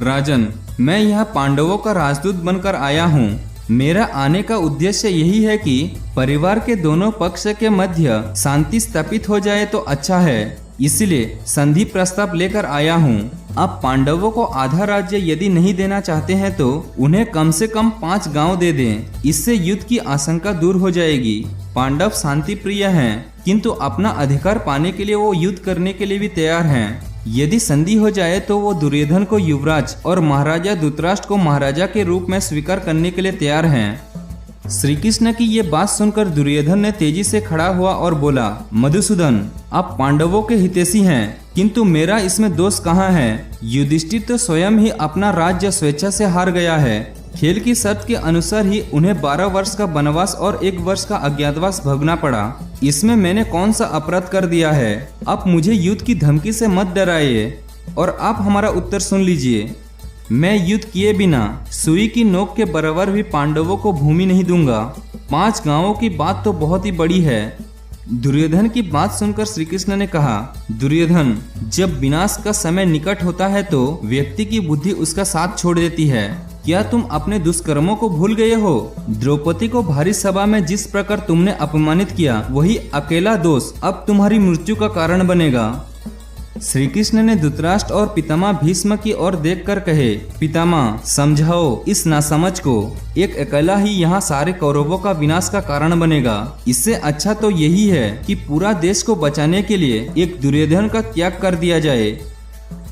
राजन, मैं यहाँ पांडवों का राजदूत बनकर आया हूँ। मेरा आने का उद्देश्य यही है कि परिवार के दोनों पक्ष के मध्य शांति स्थापित हो जाए तो अच्छा है। इसलिए संधि प्रस्ताव लेकर आया हूँ। आप पांडवों को आधा राज्य यदि नहीं देना चाहते हैं तो उन्हें कम से कम 5 गांव दे दें। इससे युद्ध की आशंका दूर हो जाएगी। पांडव शांति प्रिय हैं, किंतु अपना अधिकार पाने के लिए वो युद्ध करने के लिए भी तैयार हैं। यदि संधि हो जाए तो वो दुर्योधन को युवराज और महाराजा धृतराष्ट्र को महाराजा के रूप में स्वीकार करने के लिए तैयार हैं। श्री कृष्ण की ये बात सुनकर दुर्योधन ने तेजी से खड़ा हुआ और बोला, मधुसूदन, आप पांडवों के हितैषी हैं, किंतु मेरा इसमें दोष कहाँ है? युधिष्ठिर तो स्वयं ही अपना राज्य स्वेच्छा से हार गया है। खेल की शर्त के अनुसार ही उन्हें 12 वर्ष का वनवास और 1 वर्ष का अज्ञातवास भोगना पड़ा। इसमें मैंने कौन सा अपराध कर दिया है? आप मुझे युद्ध की धमकी से मत डराइए और आप हमारा उत्तर सुन लीजिए। मैं युद्ध किए बिना सुई की नोक के बराबर भी पांडवों को भूमि नहीं दूंगा। 5 गांवों की बात तो बहुत ही बड़ी है। दुर्योधन की बात सुनकर श्री कृष्ण ने कहा, दुर्योधन, जब विनाश का समय निकट होता है तो व्यक्ति की बुद्धि उसका साथ छोड़ देती है। क्या तुम अपने दुष्कर्मों को भूल गए हो? द्रौपदी को भारी सभा में जिस प्रकार तुमने अपमानित किया, वही अकेला दोष अब तुम्हारी मृत्यु का कारण बनेगा। श्री कृष्ण ने धृतराष्ट्र और पितामह भीष्म की ओर देखकर कहे, पितामह, समझाओ इस नासमझ को। एक अकेला ही यहाँ सारे कौरवों का विनाश का कारण बनेगा। इससे अच्छा तो यही है कि पूरा देश को बचाने के लिए एक दुर्योधन का त्याग कर दिया जाए।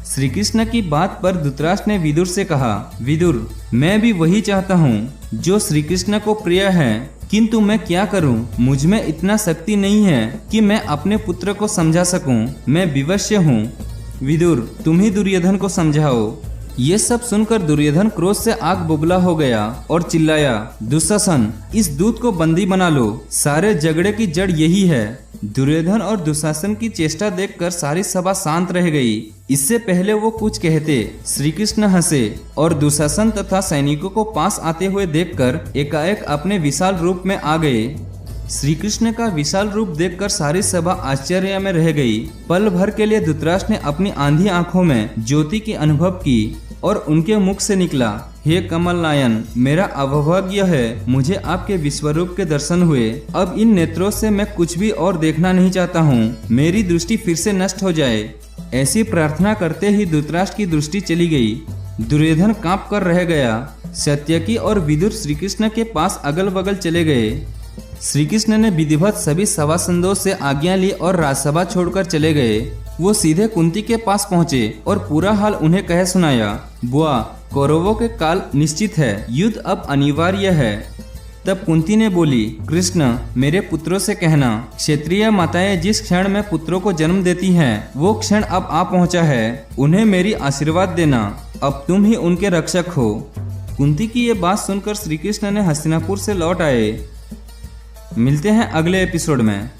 श्री कृष्ण की बात पर धृतराष्ट्र ने विदुर से कहा, विदुर, मैं भी वही चाहता हूँ जो श्री कृष्ण को प्रिय है, किंतु मैं क्या करूं? मुझ में इतना शक्ति नहीं है कि मैं अपने पुत्र को समझा सकूं। मैं विवश हूं। विदुर, तुम ही दुर्योधन को समझाओ। ये सब सुनकर दुर्योधन क्रोध से आग बुबला हो गया और चिल्लाया, दुशासन, इस दूत को बंदी बना लो। सारे झगड़े की जड़ यही है। दुर्योधन और दुशासन की चेष्टा देखकर सारी सभा शांत रह गई। इससे पहले वो कुछ कहते, श्री कृष्ण हंसे और दुशासन तथा सैनिकों को पास आते हुए देखकर एकाएक अपने विशाल रूप में आ गए। श्री कृष्ण का विशाल रूप देखकर सारी सभा आश्चर्य में रह गई। पल भर के लिए धृतराष्ट्र ने अपनी आंधी आंखों में ज्योति की अनुभव की और उनके मुख से निकला, हे कमल नयन, मेरा अभाग्य है, मुझे आपके विश्वरूप के दर्शन हुए। अब इन नेत्रों से मैं कुछ भी और देखना नहीं चाहता हूँ। मेरी दृष्टि फिर से नष्ट हो जाए। ऐसी प्रार्थना करते ही धृतराष्ट्र की दृष्टि चली गई। दुर्योधन कांप कर रह गया। सत्यकी और विदुर श्री कृष्ण के पास अगल बगल चले गए। श्री कृष्ण ने विधिवत सभी सभासदों से आज्ञा ली और राजसभा छोड़कर चले गए। वो सीधे कुंती के पास पहुंचे और पूरा हाल उन्हें कह सुनाया। बुआ, कौरवों के काल निश्चित है, युद्ध अब अनिवार्य है। तब कुंती ने बोली, कृष्ण, मेरे पुत्रों से कहना, क्षत्रिय माताएं जिस क्षण में पुत्रों को जन्म देती हैं, वो क्षण अब आ पहुंचा है। उन्हें मेरी आशीर्वाद देना। अब तुम ही उनके रक्षक हो। कुंती की ये बात सुनकर श्री कृष्ण ने हस्तिनापुर से लौट आए। मिलते हैं अगले एपिसोड में।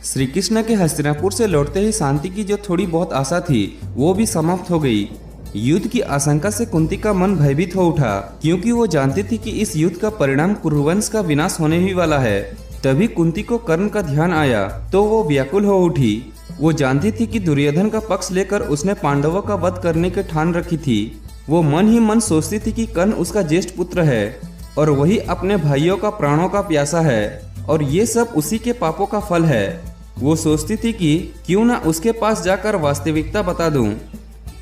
श्री कृष्ण के हस्तिनापुर से लौटते ही शांति की जो थोड़ी बहुत आशा थी वो भी समाप्त हो गई। युद्ध की आशंका से कुंती का मन भयभीत हो उठा, क्योंकि वो जानती थी कि इस युद्ध का परिणाम कुरुवंश का विनाश होने ही वाला है। तभी कुंती को कर्ण का ध्यान आया तो वो व्याकुल हो उठी। वो जानती थी कि दुर्योधन का पक्ष लेकर उसने पांडवों का वध करने की ठान रखी थी। वो मन ही मन सोचती थी कि कर्ण उसका ज्येष्ठ पुत्र है और वही अपने भाइयों का प्राणों का प्यासा है और ये सब उसी के पापों का फल है। वो सोचती थी कि क्यों ना उसके पास जाकर वास्तविकता बता दूं।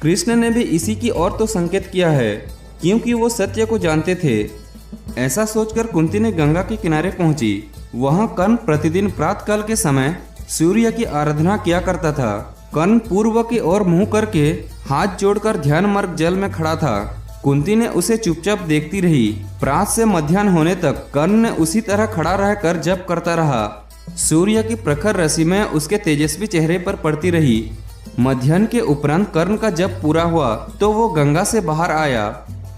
कृष्ण ने भी इसी की ओर तो संकेत किया है। क्योंकि वो सत्य को जानते थे। ऐसा सोचकर कुंती ने गंगा के किनारे पहुंची। वहां कर्ण प्रतिदिन प्रातःकाल के समय सूर्य की आराधना किया करता था। कर्ण पूर्व की ओर मुंह करके हाथ जोड़कर ध्यान मार्ग जल में खड़ा था। कुंती ने उसे चुपचाप देखती रही। प्रात से मध्याह्न होने तक कर्ण ने उसी तरह खड़ा रहकर जप करता रहा। सूर्य की प्रखर रश्मियां उसके तेजस्वी चेहरे पर पड़ती रही। मध्याह्न के उपरांत कर्ण का जप पूरा हुआ तो वो गंगा से बाहर आया।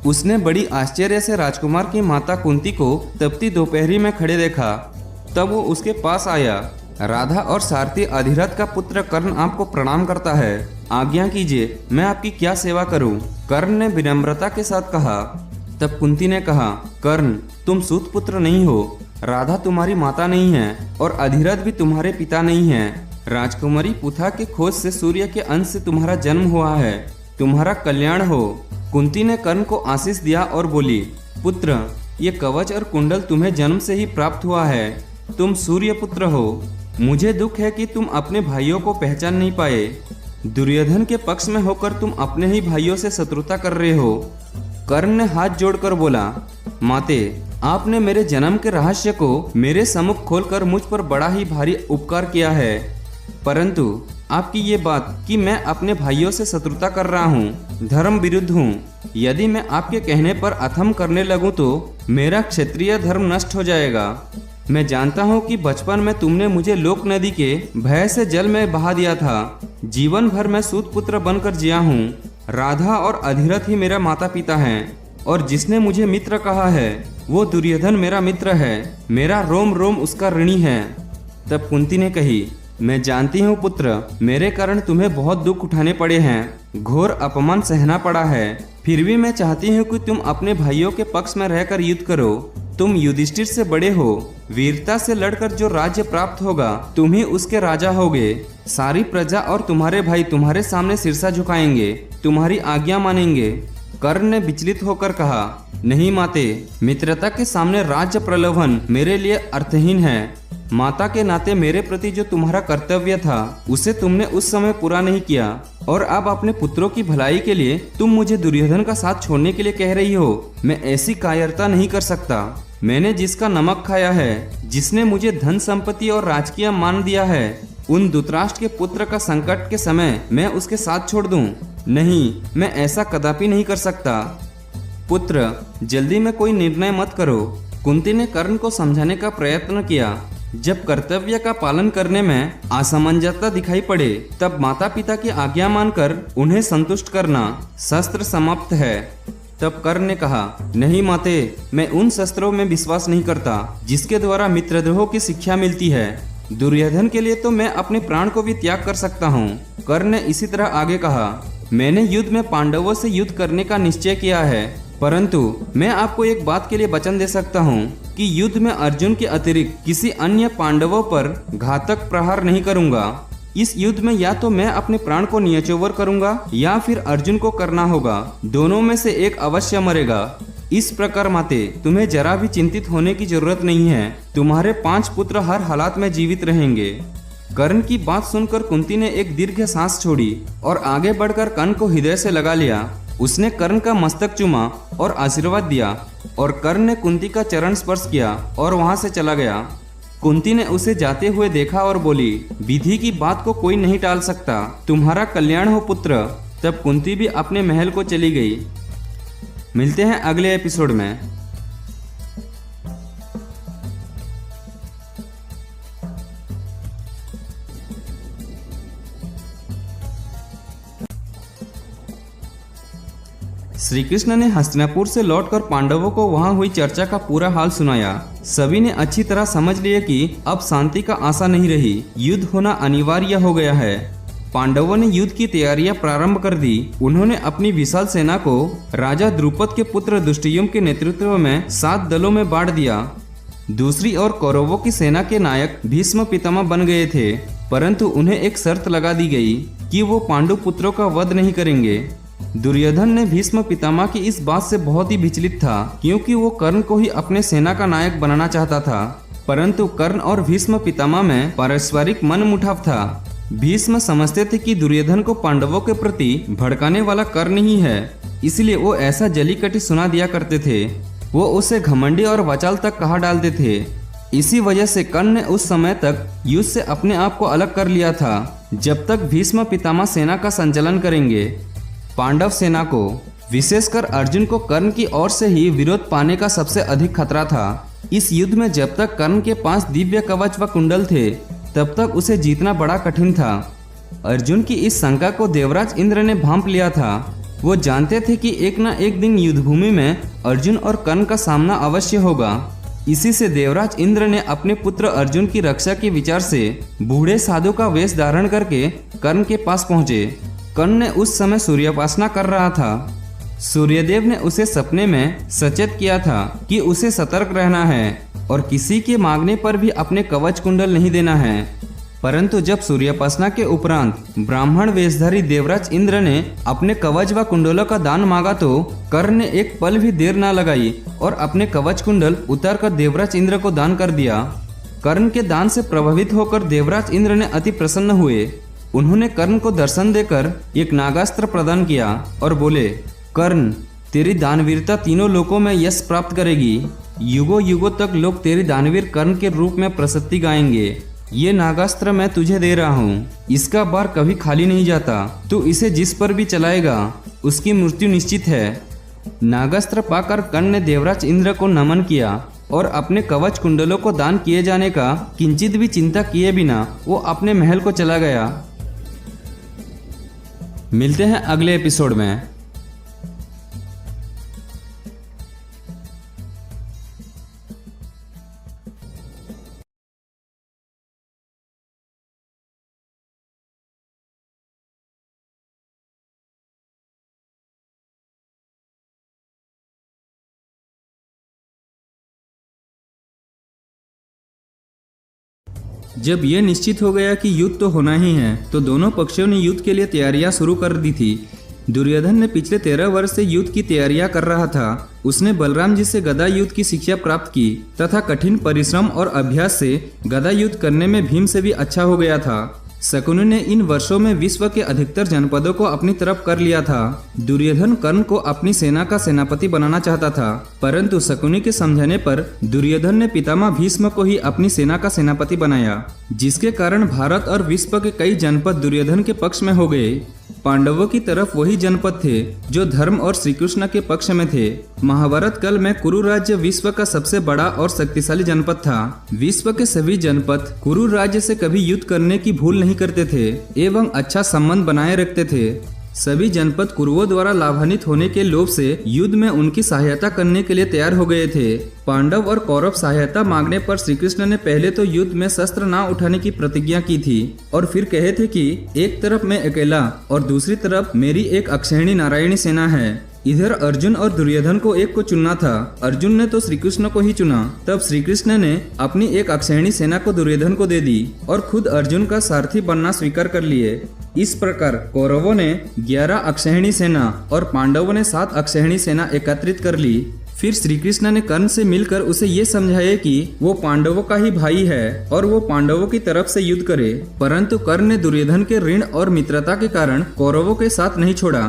उसने बड़ी आश्चर्य से राजकुमार की माता कुंती को तपती दोपहरी में खड़े देखा। तब वो उसके पास आया। राधा और सारथी अधिरथ का पुत्र कर्ण आपको प्रणाम करता है। आज्ञा कीजिए, मैं आपकी क्या सेवा करूं? कर्ण ने विनम्रता के साथ कहा। तब कुंती ने कहा, कर्ण, तुम सूत पुत्र नहीं हो, राधा तुम्हारी माता नहीं है और अधिरथ भी तुम्हारे पिता नहीं है। राजकुमारी पुथा के खोज से सूर्य के अंश से तुम्हारा जन्म हुआ है। तुम्हारा कल्याण हो। कुंती ने कर्ण को आशीष दिया और बोली, पुत्र, ये कवच और कुंडल तुम्हें जन्म से ही प्राप्त हुआ है। तुम सूर्य पुत्र हो। मुझे दुख है कि तुम अपने भाइयों को पहचान नहीं पाए। दुर्योधन के पक्ष में होकर तुम अपने ही भाइयों से शत्रुता कर रहे हो। कर्ण ने हाथ जोड़कर बोला, माते, आपने मेरे जन्म के रहस्य को मेरे सम्मुख खोलकर मुझ पर बड़ा ही भारी उपकार किया है। परंतु आपकी ये बात कि मैं अपने भाइयों से शत्रुता कर रहा हूँ, धर्म विरुद्ध हूँ। यदि मैं आपके कहने पर अथम करने लगूँ तो मेरा क्षत्रिय धर्म नष्ट हो जाएगा। मैं जानता हूँ कि बचपन में तुमने मुझे लोक नदी के भय से जल में बहा दिया था। जीवन भर मैं सूत पुत्र बनकर जिया हूँ। राधा और अधिरथ ही मेरा माता पिता हैं और जिसने मुझे मित्र कहा है वो दुर्योधन मेरा मित्र है। मेरा रोम रोम उसका ऋणी है। तब कुंती ने कही, मैं जानती हूँ पुत्र, मेरे कारण तुम्हें बहुत दुख उठाने पड़े हैं, घोर अपमान सहना पड़ा है। फिर भी मैं चाहती हूँ कि तुम अपने भाइयों के पक्ष में रहकर युद्ध करो। तुम युधिष्ठिर से बड़े हो। वीरता से लड़कर जो राज्य प्राप्त होगा तुम ही उसके राजा होगे। सारी प्रजा और तुम्हारे भाई तुम्हारे सामने सिरसा झुकाएंगे, तुम्हारी आज्ञा मानेंगे। कर्ण ने विचलित होकर कहा, नहीं माते, मित्रता के सामने राज्य प्रलोभन मेरे लिए अर्थहीन है। माता के नाते मेरे प्रति जो तुम्हारा कर्तव्य था उसे तुमने उस समय पूरा नहीं किया और अब अपने पुत्रों की भलाई के लिए तुम मुझे दुर्योधन का साथ छोड़ने के लिए कह रही हो। मैं ऐसी कायरता नहीं कर सकता। मैंने जिसका नमक खाया है, जिसने मुझे धन संपत्ति और राजकीय मान दिया है, उन धृतराष्ट्र के पुत्र का संकट के समय मैं उसके साथ छोड़ दूं? नहीं, मैं ऐसा कदापि नहीं कर सकता। पुत्र, जल्दी में कोई निर्णय मत करो। कुंती ने कर्ण को समझाने का प्रयत्न किया। जब कर्तव्य का पालन करने में असमंजसता दिखाई पड़े तब माता पिता की आज्ञा मानकर उन्हें संतुष्ट करना शस्त्र समाप्त है। तब कर्ण ने कहा, नहीं माते, मैं उन शस्त्रों में विश्वास नहीं करता जिसके द्वारा मित्रद्रोह की शिक्षा मिलती है। दुर्योधन के लिए तो मैं अपने प्राण को भी त्याग कर सकता हूँ। कर्ण ने इसी तरह आगे कहा, मैंने युद्ध में पांडवों से युद्ध करने का निश्चय किया है, परंतु मैं आपको एक बात के लिए वचन दे सकता हूँ कि युद्ध में अर्जुन के अतिरिक्त किसी अन्य पांडवों पर घातक प्रहार नहीं करूंगा। इस युद्ध में या तो मैं अपने प्राण को न्यचोवर करूंगा या फिर अर्जुन को करना होगा। दोनों में से एक अवश्य मरेगा। इस प्रकार माते, तुम्हें जरा भी चिंतित होने की जरूरत नहीं है। तुम्हारे 5 पुत्र हर हालात में जीवित रहेंगे। कर्ण की बात सुनकर कुंती ने एक दीर्घ सांस छोड़ी और आगे बढ़कर कर्ण को हृदय से लगा लिया। उसने कर्ण का मस्तक चूमा और आशीर्वाद दिया और कर्ण ने कुंती का चरण स्पर्श किया और वहां से चला गया। कुंती ने उसे जाते हुए देखा और बोली, विधि की बात को कोई नहीं टाल सकता। तुम्हारा कल्याण हो पुत्र। तब कुंती भी अपने महल को चली गई। मिलते हैं अगले एपिसोड में। श्री कृष्ण ने हस्तिनापुर से लौटकर पांडवों को वहां हुई चर्चा का पूरा हाल सुनाया। सभी ने अच्छी तरह समझ लिया कि अब शांति का आशा नहीं रही, युद्ध होना अनिवार्य हो गया है। पांडवों ने युद्ध की तैयारियां प्रारंभ कर दी। उन्होंने अपनी विशाल सेना को राजा द्रुपद के पुत्र दुष्टयुम्न के नेतृत्व में 7 दलों में बांट दिया। दूसरी ओर कौरवों की सेना के नायक भीष्म पितामह बन गए थे, परंतु उन्हें एक शर्त लगा दी गई कि वो पांडु पुत्रों का वध नहीं करेंगे। दुर्योधन ने भीष्म पितामह की इस बात से बहुत ही विचलित था, क्योंकि वो कर्ण को ही अपने सेना का नायक बनाना चाहता था। परंतु कर्ण और भीष्म पितामह में पारस्परिक मनमुटाव था। भीष्म समझते थे कि दुर्योधन को पांडवों के प्रति भड़काने वाला कर्ण ही है, इसलिए वो ऐसा जलीकटी सुना दिया करते थे। वो उसे घमंडी और वाचाल तक कहा डालते थे। इसी वजह से कर्ण ने उस समय तक युद्ध से अपने आप को अलग कर लिया था, जब तक भीष्म पितामह सेना का संचालन करेंगे। पांडव सेना को, विशेषकर अर्जुन को कर्ण की ओर से ही विरोध पाने का सबसे अधिक खतरा था। इस युद्ध में जब तक कर्ण के पास दिव्य कवच व कुंडल थे, तब तक उसे जीतना बड़ा कठिन था। अर्जुन की इस शंका को देवराज इंद्र ने भांप लिया था। वो जानते थे कि एक न एक दिन युद्धभूमि में अर्जुन और कर्ण का सामना अवश्य होगा। इसी से देवराज इंद्र ने अपने पुत्र अर्जुन की रक्षा के विचार से बूढ़े साधु का वेश धारण करके कर्ण के पास पहुंचे। कर्ण ने उस समय सूर्योपासना कर रहा था। सूर्यदेव ने उसे सपने में सचेत किया था कि उसे सतर्क रहना है और किसी के मांगने पर भी अपने कवच कुंडल नहीं देना है। परंतु जब सूर्योपासना के उपरांत ब्राह्मण वेशधारी देवराज इंद्र ने अपने कवच व कुंडलों का दान मांगा, तो कर्ण ने एक पल भी देर न लगाई और अपने कवच कुंडल उतार कर देवराज इंद्र को दान कर दिया। कर्ण के दान से प्रभावित होकर देवराज इंद्र ने अति प्रसन्न हुए। उन्होंने कर्ण को दर्शन देकर एक नागास्त्र प्रदान किया और बोले, कर्ण, तेरी दानवीरता तीनों लोकों में यश प्राप्त करेगी। युगों युगों तक लोग तेरी दानवीर कर्ण के रूप में प्रशस्ति गाएंगे। ये नागास्त्र मैं तुझे दे रहा हूँ। इसका बार कभी खाली नहीं जाता। तू इसे जिस पर भी चलाएगा उसकी मृत्यु निश्चित है। नागास्त्र पाकर कर्ण ने देवराज इंद्र को नमन किया और अपने कवच कुंडलों को दान किए जाने का किंचित भी चिंता किए बिना वो अपने महल को चला गया। मिलते हैं अगले एपिसोड में। जब यह निश्चित हो गया कि युद्ध तो होना ही है, तो दोनों पक्षों ने युद्ध के लिए तैयारियां शुरू कर दी थी। दुर्योधन ने पिछले 13 वर्ष से युद्ध की तैयारियां कर रहा था। उसने बलराम जी से गदा युद्ध की शिक्षा प्राप्त की तथा कठिन परिश्रम और अभ्यास से गदा युद्ध करने में भीम से भी अच्छा हो गया था। शकुनि ने इन वर्षों में विश्व के अधिकतर जनपदों को अपनी तरफ कर लिया था। दुर्योधन कर्ण को अपनी सेना का सेनापति बनाना चाहता था, परंतु शकुनि के समझाने पर दुर्योधन ने पितामह भीष्म को ही अपनी सेना का सेनापति बनाया, जिसके कारण भारत और विश्व के कई जनपद दुर्योधन के पक्ष में हो गए। पांडवों की तरफ वही जनपद थे जो धर्म और श्री कृष्ण के पक्ष में थे। महाभारत काल में कुरु राज्य विश्व का सबसे बड़ा और शक्तिशाली जनपद था। विश्व के सभी जनपद कुरु राज्य से कभी युद्ध करने की भूल नहीं करते थे एवं अच्छा संबंध बनाए रखते थे। सभी जनपद कुरुओं द्वारा लाभान्वित होने के लोभ से युद्ध में उनकी सहायता करने के लिए तैयार हो गए थे। पांडव और कौरव सहायता मांगने पर श्री कृष्ण ने पहले तो युद्ध में शस्त्र न उठाने की प्रतिज्ञा की थी और फिर कहे थे कि एक तरफ मैं अकेला और दूसरी तरफ मेरी एक अक्षयणी नारायणी सेना है। इधर अर्जुन और दुर्योधन को एक को चुनना था। अर्जुन ने तो श्री कृष्ण को ही चुना। तब श्री कृष्ण ने अपनी एक अक्षयणी सेना को दुर्योधन को दे दी और खुद अर्जुन का सारथी बनना स्वीकार कर लिए। इस प्रकार कौरवों ने 11 अक्षयणी सेना और पांडवों ने 7 अक्षयणी सेना एकत्रित कर ली। फिर श्री कृष्ण ने कर्ण से मिलकर उसे ये समझाया कि वो पांडवों का ही भाई है और वो पांडवों की तरफ से युद्ध करे। परंतु कर्ण ने दुर्योधन के ऋण और मित्रता के कारण कौरवों के साथ नहीं छोड़ा।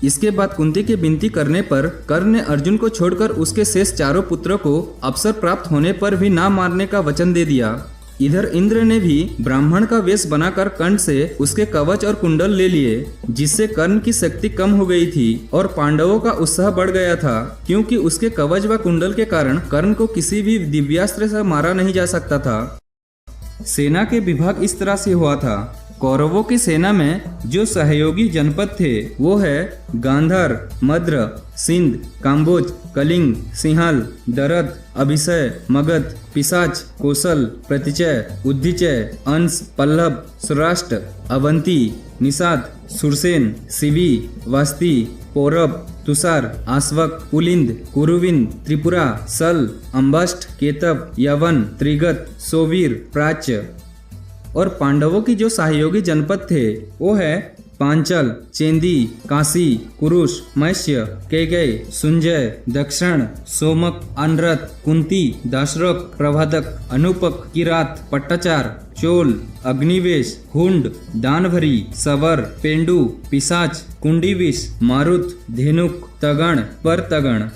इसके बाद कुंती की विनती करने पर कर्ण ने अर्जुन को छोड़कर उसके शेष चारों पुत्रों को अवसर प्राप्त होने पर भी ना मारने का वचन दे दिया। इधर इंद्र ने भी ब्राह्मण का वेश बनाकर कर्ण से उसके कवच और कुंडल ले लिए, जिससे कर्ण की शक्ति कम हो गई थी और पांडवों का उत्साह बढ़ गया था, क्योंकि उसके कवच व कुंडल के कारण कर्ण को किसी भी दिव्यास्त्र से मारा नहीं जा सकता था। सेना के विभाग इस तरह से हुआ था। कौरवों की सेना में जो सहयोगी जनपद थे वो है गांधार, मद्र, सिंध, काम्बोज, कलिंग, सिंहल, दरद, अभिषय, मगध, पिशाच, कोसल, प्रतिचय, उद्धिचय, अंश, पल्लव, सुराष्ट्र, अवंती, निषाद, सुरसेन, शिवी, वास्ती, पौरव, तुषार, आश्वक, पुलिंद, कुरुविन, त्रिपुरा, सल, अंबष्ट, केतव, यवन, त्रिगत, सोवीर, प्राच्य। और पांडवों की जो सहयोगी जनपद थे वो है पांचल, चेंदी, काशी, कुरुश, मैश्य, कैकेय, सुंजय, दक्षिण, सोमक, अनरत, कुंती, दाशरथ, प्रभादक, अनुपक, किरात, पट्टाचार, चोल, अग्निवेश, हुंड, दानभरी, सवर, पेंडु, पिशाच, कुंडीविश, मारुत, धेनुक, तगण, परतगण।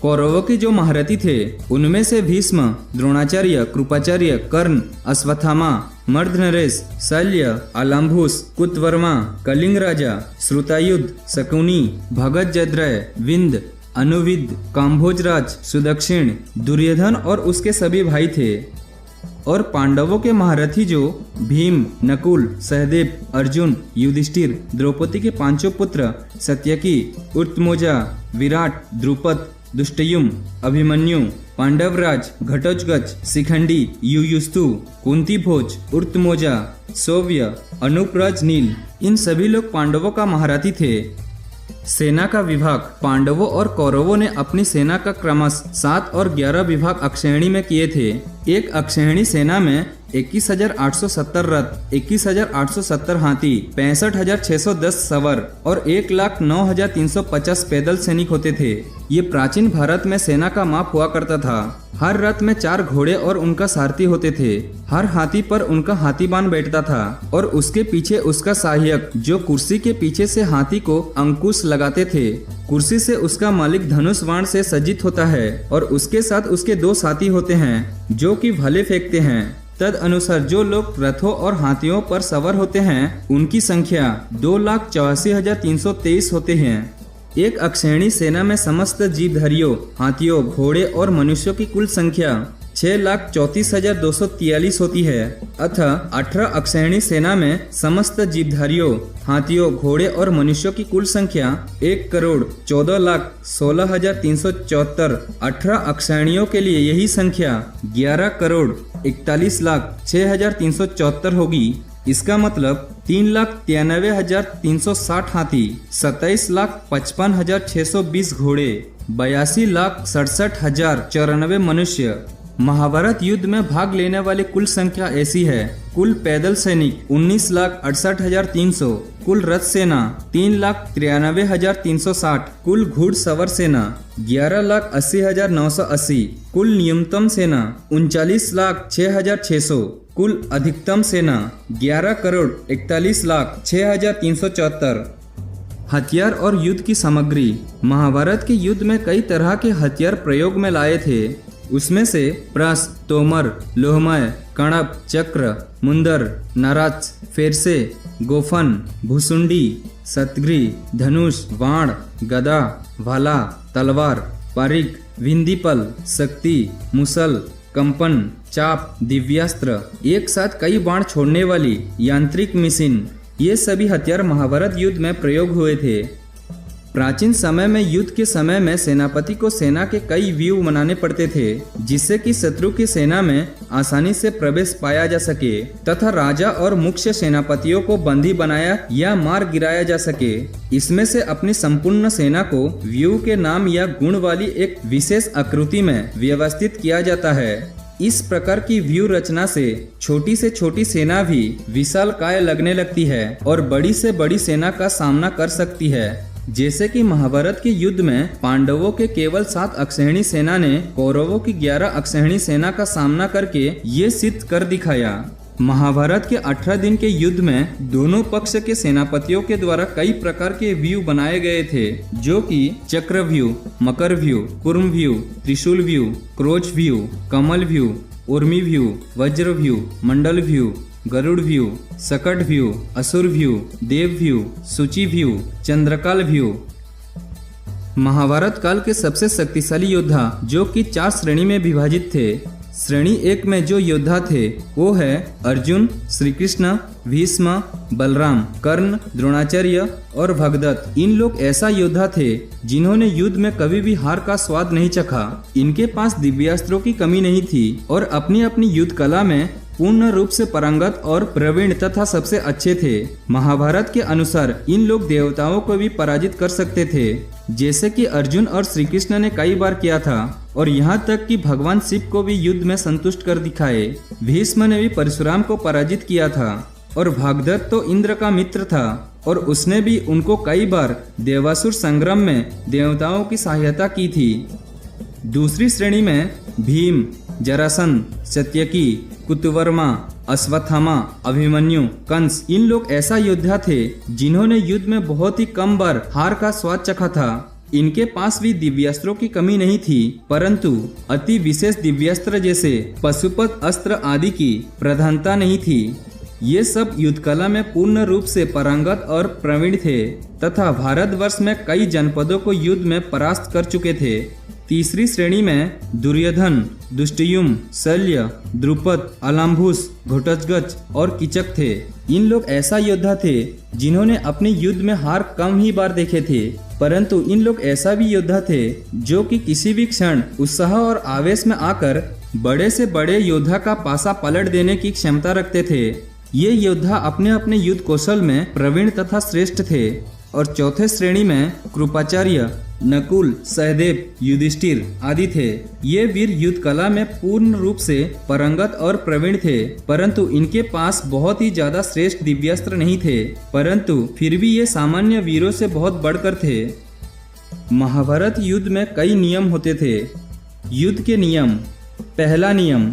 कौरवों के जो महारथी थे उनमें से भीष्म, द्रोणाचार्य, कृपाचार्य, कर्ण, अश्वत्थामा, मर्दनरेश, शल्य, अलाम्भूस, कुतवर्मा, कलिंग राजा, श्रुतायुध, शकुनी, भगत जयद्रय, विंद, अनुविद, काम्भोजराज, सुदक्षिण, दुर्योधन और उसके सभी भाई थे। और पांडवों के महारथी जो भीम, नकुल, सहदेव, अर्जुन, युधिष्ठिर, द्रौपदी के पांचों पुत्र सत्यकी, उत्तमोजा, विराट, द्रुपद, दुष्टयुम, अभिमन्यु, पांडवराज, घटोत्कच, शिखंडी, युयुस्तु, कुंती भोज, उत्तमोजा, सौव्य, अनुपराज, नील, इन सभी लोग पांडवों का महारथी थे। सेना का विभाग पांडवों और कौरवों ने अपनी सेना का क्रमशः 7 और 11 विभाग अक्षयणी में किए थे। एक अक्षयणी सेना में 21,870 रथ, 21,870 हाथी, 65,610 सवर और 1,09,350 पैदल सैनिक होते थे। ये प्राचीन भारत में सेना का माप हुआ करता था। हर रथ में 4 घोड़े और उनका सारथी होते थे। हर हाथी पर उनका हाथीबान बैठता था और उसके पीछे उसका सहायक, जो कुर्सी के पीछे से हाथी को अंकुश लगाते थे। कुर्सी से उसका मालिक धनुष बाण से सज्जित होता है और उसके साथ उसके 2 साथी होते हैं जो कि भाले फेंकते हैं। तद अनुसार जो लोग रथों और हाथियों पर सवार होते हैं उनकी संख्या 2,84,323 होते हैं। एक अक्षयणी सेना में समस्त जीवधारियों, हाथियों, घोड़े और मनुष्यों की कुल संख्या 6,34,243 होती है। अतः 18 अक्षयणी सेना में समस्त जीवधारियों, हाथियों, घोड़े और मनुष्यों की कुल संख्या 1,14,16,374। 18 अक्षयणियों के लिए यही संख्या 11,41,06,374 होगी। इसका मतलब 3,93,360 हाथी, 27,55,620 घोड़े, 82,67,094 मनुष्य। महाभारत युद्ध में भाग लेने वाली कुल संख्या ऐसी है: कुल पैदल सैनिक 19,68,300, कुल रथ सेना 3,93,360, कुल घुड़सवार सेना 11,80,980, कुल न्यूनतम सेना 39,06,600, कुल अधिकतम सेना 11,41,06,374। हथियार और युद्ध की सामग्री महाभारत के युद्ध में कई तरह के हथियार प्रयोग में लाए थे। उसमें से प्रस, तोमर, लोहमय, कणप, चक्र, मुंदर, नाराज, फेरसे, गोफन, भुसुंडी, सतघ्री, धनुष, बाण, गदा, भाला, तलवार, पारिक, विंदीपल, शक्ति, मुसल, कंपन, चाप, दिव्यास्त्र, एक साथ कई बाण छोड़ने वाली यांत्रिक मशीन, ये सभी हथियार महाभारत युद्ध में प्रयोग हुए थे। प्राचीन समय में युद्ध के समय में सेनापति को सेना के कई व्यूह बनाने पड़ते थे जिससे कि शत्रु की सेना में आसानी से प्रवेश पाया जा सके तथा राजा और मुख्य सेनापतियों को बंदी बनाया या मार गिराया जा सके। इसमें से अपनी संपूर्ण सेना को व्यूह के नाम या गुण वाली एक विशेष आकृति में व्यवस्थित किया जाता है। इस प्रकार की व्यूह रचना से छोटी सेना भी विशालकाय लगने लगती है और बड़ी से बड़ी सेना का सामना कर सकती है। जैसे कि महाभारत के युद्ध में पांडवों के केवल 7 अक्षयणी सेना ने कौरवों की 11 अक्षयणी सेना का सामना करके ये सिद्ध कर दिखाया। महाभारत के 18 दिन के युद्ध में दोनों पक्ष के सेनापतियों के द्वारा कई प्रकार के व्यूह बनाए गए थे, जो कि चक्र व्यूह, मकर व्यूह, कूर्म व्यूह, त्रिशूल व्यूह, क्रोच व्यूह, कमल व्यूह, उर्मी व्यूह, वज्र व्यूह, मंडल व्यूह, गरुड़ व्यूह, सकट व्यूह, असुर व्यूह, देव व्यूह, सूची व्यूह, चंद्रकाल व्यूह। महाभारत काल के सबसे शक्तिशाली योद्धा जो कि 4 श्रेणी में विभाजित थे। श्रेणी 1 में जो योद्धा थे वो है अर्जुन, श्री कृष्ण, भीष्म, बलराम, कर्ण, द्रोणाचार्य और भगदत्त। इन लोग ऐसा योद्धा थे जिन्होंने युद्ध में कभी भी हार का स्वाद नहीं चखा। इनके पास दिव्यास्त्रों की कमी नहीं थी और अपनी अपनी युद्ध कला में पूर्ण रूप से पारंगत और प्रवीण तथा सबसे अच्छे थे। महाभारत के अनुसार इन लोग देवताओं को भी पराजित कर सकते थे, जैसे कि अर्जुन और श्री कृष्ण ने कई बार किया था और यहाँ तक कि भगवान शिव को भी युद्ध में संतुष्ट कर दिखाए। भीष्म ने भी परशुराम को पराजित किया था। और भागदत्त तो इंद्र का मित्र था और उसने भी उनको कई बार देवासुर संग्राम में देवताओं की सहायता की थी। दूसरी श्रेणी में भीम, जरासंध, सत्यकी, कुतवर्मा, अश्वत्थामा, अभिमन्यु, कंस, इन लोग ऐसा योद्धा थे जिन्होंने युद्ध में बहुत ही कम बार हार का स्वाद चखा था। इनके पास भी दिव्यास्त्रों की कमी नहीं थी, परंतु अति विशेष दिव्यास्त्र जैसे पशुपत अस्त्र आदि की प्रधानता नहीं थी। ये सब युद्ध कला में पूर्ण रूप से पारंगत और प्रवीण थे तथा भारतवर्ष में कई जनपदों को युद्ध में परास्त कर चुके थे। तीसरी श्रेणी में दुर्योधन, दुष्टयुम्न, शल्य, द्रुपद, अलाम्भूस, घटोत्कच और कीचक थे। इन लोग ऐसा योद्धा थे जिन्होंने अपने युद्ध में हार कम ही बार देखे थे, परंतु इन लोग ऐसा भी योद्धा थे जो कि किसी भी क्षण उत्साह और आवेश में आकर बड़े से बड़े योद्धा का पासा पलट देने की क्षमता रखते थे। ये योद्धा अपने अपने युद्ध कौशल में प्रवीण तथा श्रेष्ठ थे। और चौथे श्रेणी में कृपाचार्य, नकुल, सहदेव, युधिष्ठिर आदि थे। ये वीर युद्ध कला में पूर्ण रूप से पारंगत और प्रवीण थे, परंतु इनके पास बहुत ही ज्यादा श्रेष्ठ दिव्यास्त्र नहीं थे, परंतु फिर भी ये सामान्य वीरों से बहुत बढ़कर थे। महाभारत युद्ध में कई नियम होते थे। युद्ध के नियम। पहला नियम,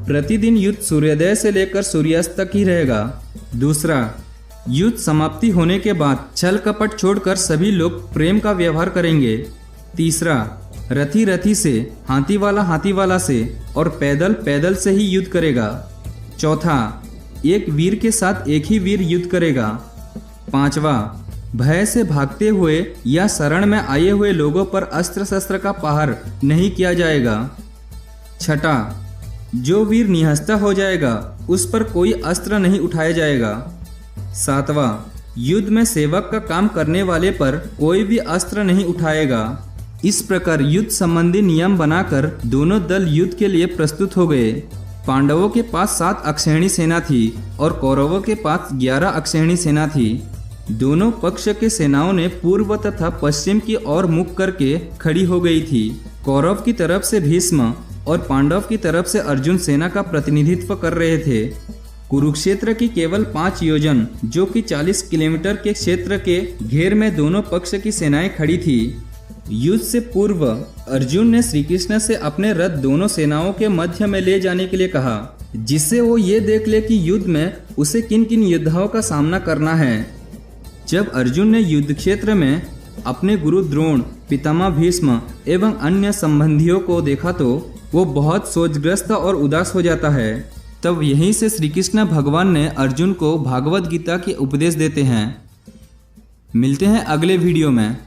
प्रतिदिन युद्ध सूर्योदय से लेकर सूर्यास्त तक ही रहेगा। दूसरा, युद्ध समाप्ति होने के बाद छल कपट छोड़कर सभी लोग प्रेम का व्यवहार करेंगे। तीसरा, रथी रथी से, हाथी वाला से और पैदल पैदल से ही युद्ध करेगा। चौथा, एक वीर के साथ एक ही वीर युद्ध करेगा। पांचवा, भय से भागते हुए या शरण में आए हुए लोगों पर अस्त्र शस्त्र का प्रहार नहीं किया जाएगा। छठा, जो वीर निहस्ता हो जाएगा उस पर कोई अस्त्र नहीं उठाया जाएगा। सातवां, युद्ध में सेवक का काम करने वाले पर कोई भी अस्त्र नहीं उठाएगा। इस प्रकार युद्ध संबंधी नियम बनाकर दोनों दल युद्ध के लिए प्रस्तुत हो गए। पांडवों के पास 7 अक्षौहिणी सेना थी और कौरवों के पास 11 अक्षौहिणी सेना थी। दोनों पक्ष के सेनाओं ने पूर्व तथा पश्चिम की ओर मुख करके खड़ी हो गई थी। कौरव की तरफ से भीष्म और पांडव की तरफ से अर्जुन सेना का प्रतिनिधित्व कर रहे थे। कुरुक्षेत्र की केवल 5 योजन जो कि 40 किलोमीटर के क्षेत्र के घेर में दोनों पक्ष की सेनाएं खड़ी थी। युद्ध से पूर्व अर्जुन ने श्री कृष्ण से अपने रथ दोनों सेनाओं के मध्य में ले जाने के लिए कहा, जिससे वो ये देख ले कि युद्ध में उसे किन किन योद्धाओं का सामना करना है। जब अर्जुन ने युद्ध क्षेत्र में अपने गुरु द्रोण, पितामह भीष्म एवं अन्य संबंधियों को देखा तो वो बहुत सोचग्रस्त और उदास हो जाता है। तब यहीं से श्री कृष्ण भगवान ने अर्जुन को भागवत गीता के उपदेश देते हैं। मिलते हैं अगले वीडियो में।